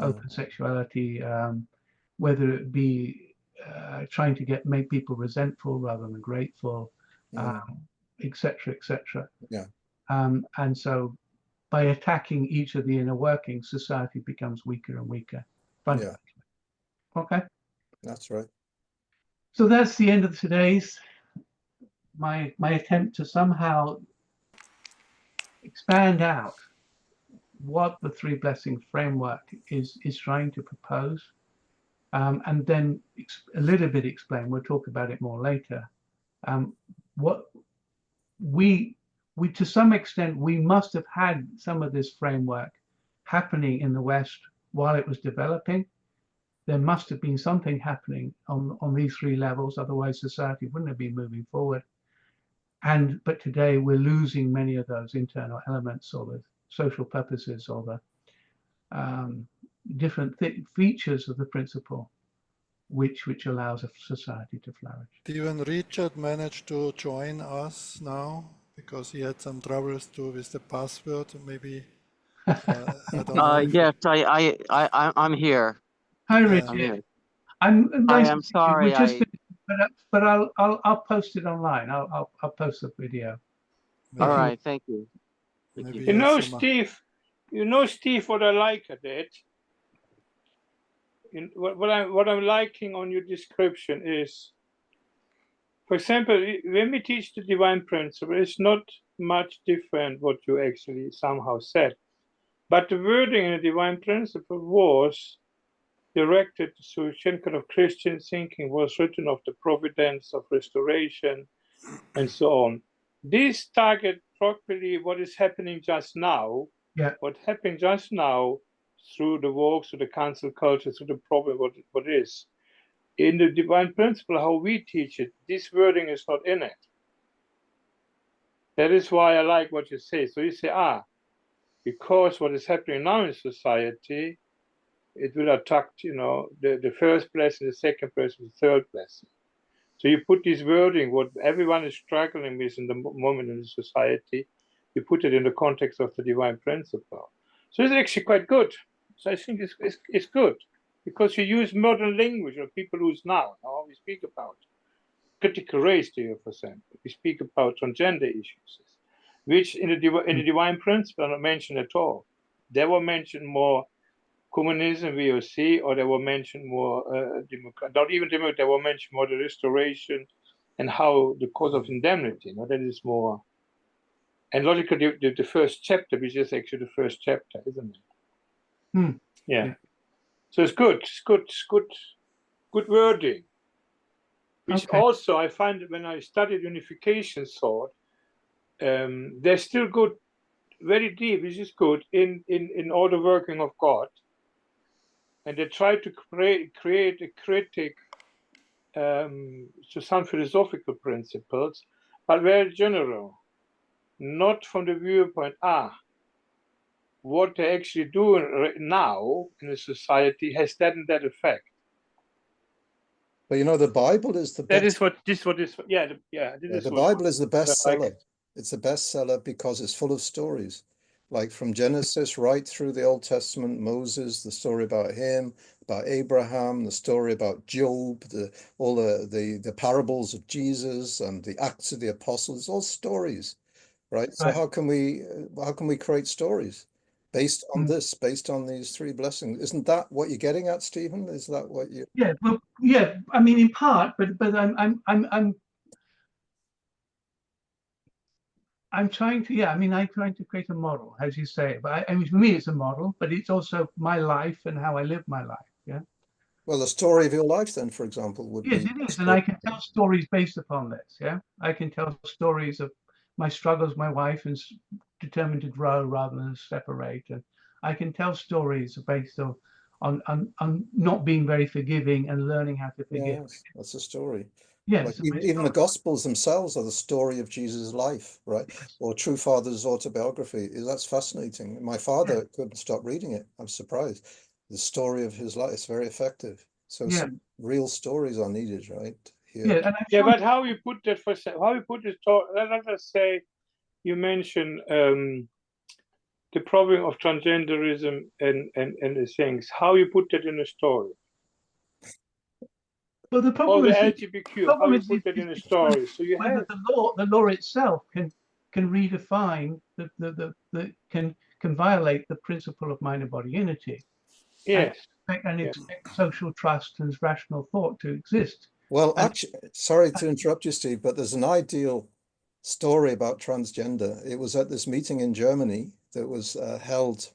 open sexuality, whether it be trying to make people resentful rather than grateful, etc., etc.
Yeah.
And so by attacking each of the inner workings, society becomes weaker and weaker, fundamentally. Yeah. Okay.
That's right.
So that's the end of today's my attempt to somehow expand out what the three blessing framework is trying to propose, and then a little bit explain. We'll talk about it more later. What we to some extent we must have had some of this framework happening in the West while it was developing. There must have been something happening on these three levels, otherwise society wouldn't have been moving forward. But today we're losing many of those internal elements, or the social purposes, or the different features of the principle which allows a society to flourish.
Even Richard managed to join us now because he had some troubles too with the password. Maybe I don't know.
Yes, I'm here.
Hi,
Yeah.
Richard.
I'm here.
I'm nice
I'm
to see you. We're
sorry.
just but I'll post it online. I'll post the video.
All
Maybe,
right. Thank you.
maybe
You know,
some-
Steve, what I like at it, what I'm liking on your description is, for example, when we teach the divine principle, it's not much different what you actually somehow said. But the wording in the divine principle was directed to some kind of Christian thinking, was written of the providence of restoration and so on. This target properly what is happening just now, what happened just now through the walks, through the cancel culture, through the problem, what is. In the divine principle, how we teach it, this wording is not in it. That is why I like what you say. So you say, because what is happening now in society, it will attack, the first blessing, the second blessing, the third blessing. So you put this wording, what everyone is struggling with in the moment in the society, you put it in the context of the divine principle. So it's actually quite good. So I think it's good because you use modern language of people who's now we speak about critical race theory, for example. We speak about transgender issues, which in the divine principle are not mentioned at all. They were mentioned more communism, VOC, or they were mentioned more not even democracy. They were mentioned more the restoration and how the cause of indemnity. That is more. And logically, the first chapter, which is actually the first chapter, isn't it? Yeah. So it's good. It's good. It's good. Good wording. Which also I find when I studied unification thought, they're still good, very deep, which is good in all the working of God. And they try to create a critic to some philosophical principles, but very general, not from the viewpoint, what they actually do now in a society has that and that effect.
But the Bible is the best.
That is what this is.
The Bible is the bestseller. It's a bestseller because it's full of stories, like from Genesis right through the Old Testament, Moses, the story about him, about Abraham, the story about Job, all the parables of Jesus and the Acts of the Apostles, all stories, right? So how can we create stories based on this, based on these three blessings? Isn't that what you're getting at, Stephen? Is that what you?
Yeah, well, yeah. I mean, in part, but I'm trying to. Yeah, I mean, I'm trying to create a model, as you say. But I mean, for me, it's a model, but it's also my life and how I live my life. Yeah.
Well, the story of your life, then, for example, would be.
Yes, it is, and I can tell stories based upon this. Yeah, I can tell stories of my struggles, my wife, and determined to grow rather than separate, and I can tell stories based on not being very forgiving and learning how to forgive.
Yes, that's a story.
Yes,
like even the Gospels themselves are the story of Jesus' life, right?
Yes.
Or True Father's autobiography. That's fascinating. My father couldn't stop reading it. I'm surprised. The story of his life is very effective. So some real stories are needed, right? Here.
Yeah, but how you put that how you put it? Let us say you mentioned the problem of transgenderism and the things. How you put that in a story?
Well, the problem is
LGBTQ. How you put that in a story? So you have
the law itself can redefine can violate the principle of mind and body unity.
Yes.
And expect social trust and rational thought to exist.
Well, actually, sorry to interrupt you, Steve, but there's an ideal story about transgender. It was at this meeting in Germany that was held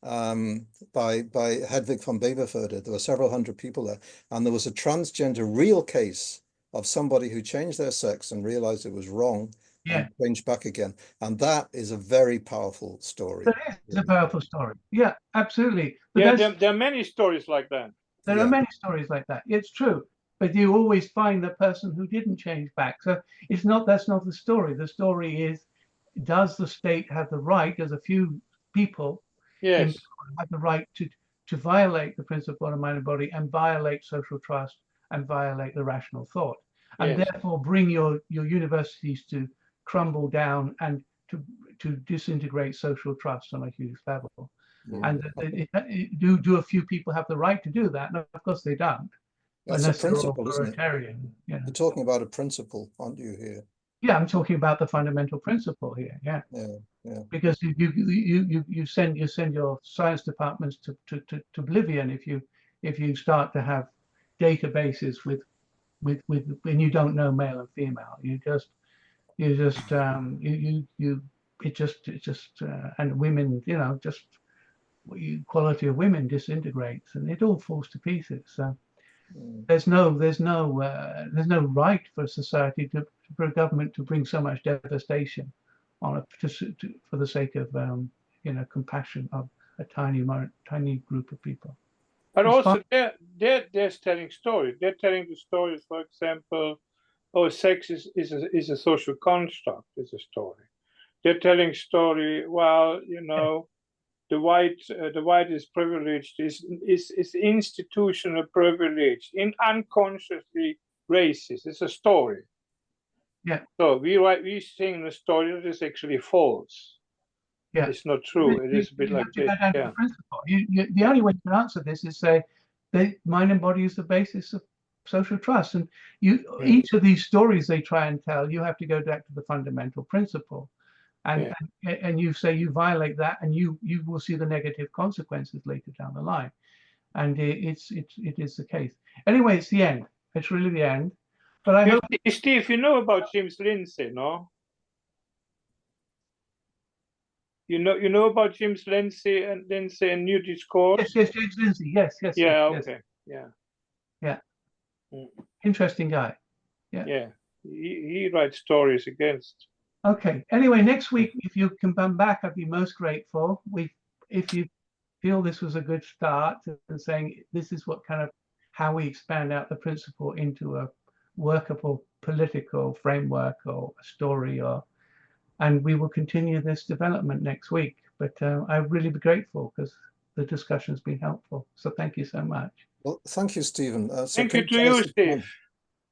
by Hedwig von Beverförde. There were several hundred people there, and there was a transgender real case of somebody who changed their sex and realized it was wrong and changed back again. And that is a very powerful story.
That is a powerful story. Yeah, absolutely.
But there are many stories like that.
There are many stories like that. It's true. But you always find the person who didn't change back. So that's not the story. The story is, does the state have the right, as a few people have the right to violate the principle of mind and body and violate social trust and violate the rational thought, and
Yes.
therefore bring your universities to crumble down and to disintegrate social trust on a huge level. And do a few people have the right to do that? No, of course they don't.
That's a principle, isn't it?
Authoritarian. Yeah.
You're talking about a principle, aren't you, here?
Yeah, I'm talking about the fundamental principle here. Yeah.
Yeah.
Because you send your science departments to oblivion if you start to have databases with when you don't know male and female. And women, just equality of women disintegrates and it all falls to pieces. So there's no right for society for a government to bring so much devastation on for the sake of compassion of a tiny group of people.
But also they're telling stories. They're telling the stories, for example, sex is a social construct, is a story. They're telling story, well, the white is privileged, is institutional privilege, unconsciously racist. It's a story.
Yeah.
So we sing a story that is actually false.
Yeah.
It's not true. It is a bit like this.
Yeah. The only way to answer this is say mind and body is the basis of social trust. And each of these stories they try and tell, you have to go back to the fundamental principle. And you say you violate that, and you will see the negative consequences later down the line. And it is the case. Anyway, it's the end. It's really the end. But I hope,
Steve, you know about James Lindsay, no? You know about James Lindsay and New Discourse?
Yes, James Lindsay. Yes.
Yeah.
Yes.
Okay. Yeah.
Yeah. Interesting guy. Yeah.
Yeah. He writes stories against.
Okay. Anyway, next week, if you can come back, I'd be most grateful. If you feel this was a good start and saying this is how we expand out the principle into a workable political framework or a story, and we will continue this development next week. But I'd really be grateful because the discussion's been helpful. So thank you so much.
Well, thank you, Stephen.
Thank you to you, Steve.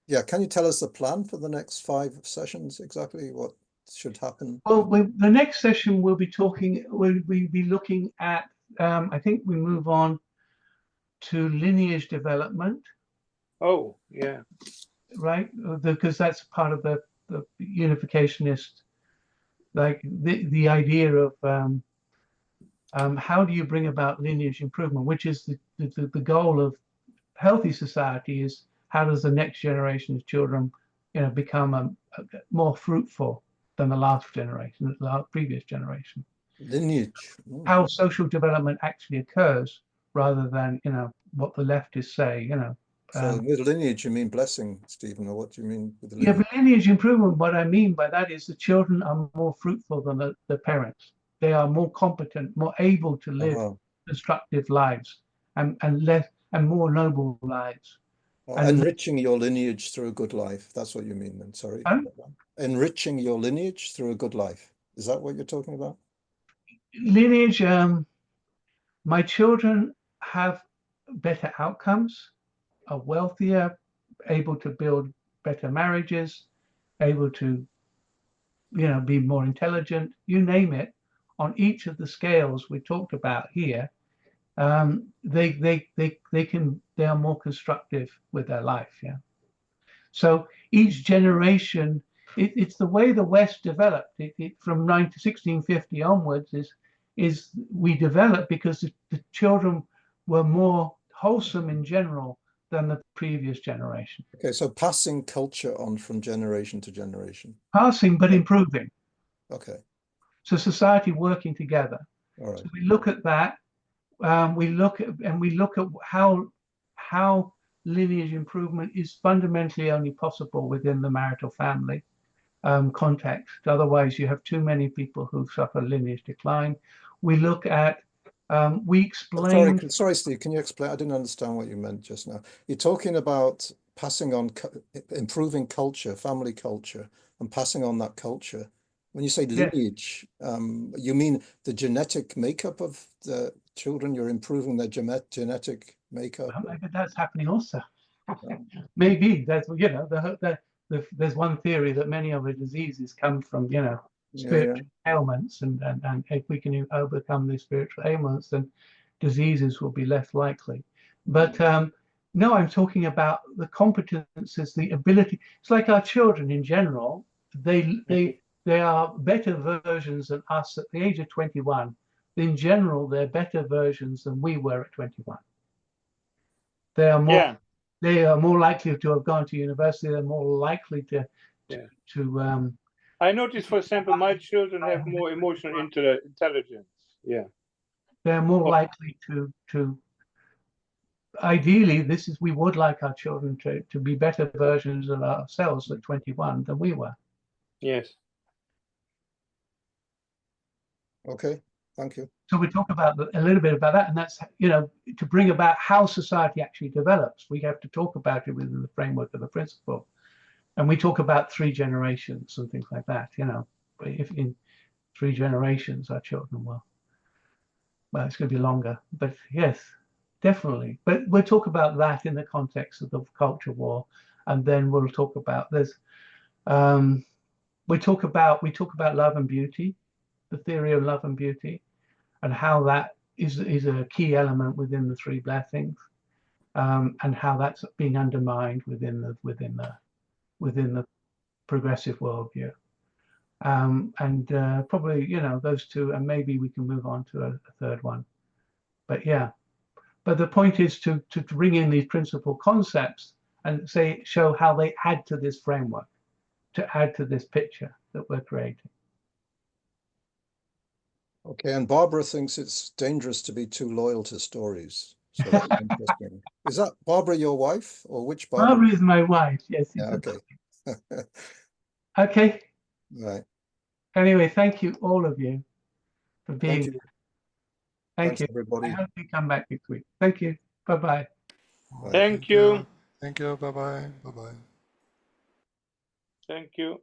Yeah, can you tell us the plan for the next 5 sessions, exactly what should happen?
Well, the next session we'll be looking at, I think we move on to lineage development.
Oh, yeah.
Right? Because that's part of the unificationist, like the idea of how do you bring about lineage improvement, which is the goal of healthy society, is how does the next generation of children become more fruitful than the last generation, the previous generation.
Lineage.
How social development actually occurs rather than what the leftists say.
So with lineage you mean blessing, Stephen, or what do you mean with the lineage?
Yeah, but lineage improvement, what I mean by that is the children are more fruitful than the parents. They are more competent, more able to live constructive lives and more noble lives.
Enriching your lineage through a good life. That's what you mean then, sorry. Enriching your lineage through a good life. Is that what you're talking about?
Lineage, my children have better outcomes, are wealthier, able to build better marriages, able to be more intelligent, you name it. On each of the scales we talked about here, they are more constructive with their life. Yeah. So each generation, it's the way the West developed. From 1650 onwards is we developed because the children were more wholesome in general than the previous generation.
Okay, so passing culture on from generation to generation.
Passing, but improving.
Okay.
So society working together.
All right.
So we look at that. We look at how lineage improvement is fundamentally only possible within the marital family context. Otherwise, you have too many people who suffer lineage decline. We look at we explain.
Sorry, Steve. Can you explain? I didn't understand what you meant just now. You're talking about passing on, improving culture, family culture, and passing on that culture. When you say lineage, you mean the genetic makeup of the children, you're improving their genetic makeup.
Well, maybe that's happening also. Maybe that's, you know, there's one theory that many of the diseases come from, you know, spiritual ailments, and if we can overcome these spiritual ailments, then diseases will be less likely. But no, I'm talking about the competences, the ability. It's like our children in general. They are better versions than us at the age of 21. In general, they're better versions than we were at 21. They are more.
Yeah.
They are more likely to have gone to university. They're more likely to.
I noticed, for example, my children have more emotional intelligence. Yeah.
They're more likely to. Ideally, we would like our children to be better versions of ourselves at 21 than we were.
Yes.
Okay, thank you.
So we talk about a little bit about that, and that's, you know, to bring about how society actually develops. We have to talk about it within the framework of the principle, and we talk about 3 generations and things like that. You know, if in 3 generations our children will, well, it's going to be longer, but yes, definitely. But we'll talk about that in the context of the culture war, and then we'll talk about we talk about love and beauty, the theory of love and beauty, and how that is a key element within the 3 blessings, and how that's being undermined within the progressive worldview. And probably, you know, those 2, and maybe we can move on to a 3rd one. But yeah, but the point is to bring in these principal concepts and show how they add to this framework, to add to this picture that we're creating.
Okay, and Barbara thinks it's dangerous to be too loyal to stories. So that's interesting. Is that Barbara your wife, or which Barbara?
Barbara is my wife, yes.
Yeah, okay.
Okay.
Right.
Anyway, thank you, all of you, for being here. Thank you.
Everybody.
I hope you come back next week. Thank you. Bye-bye.
Thank you.
Thank you. Bye-bye. Bye-bye.
Thank you.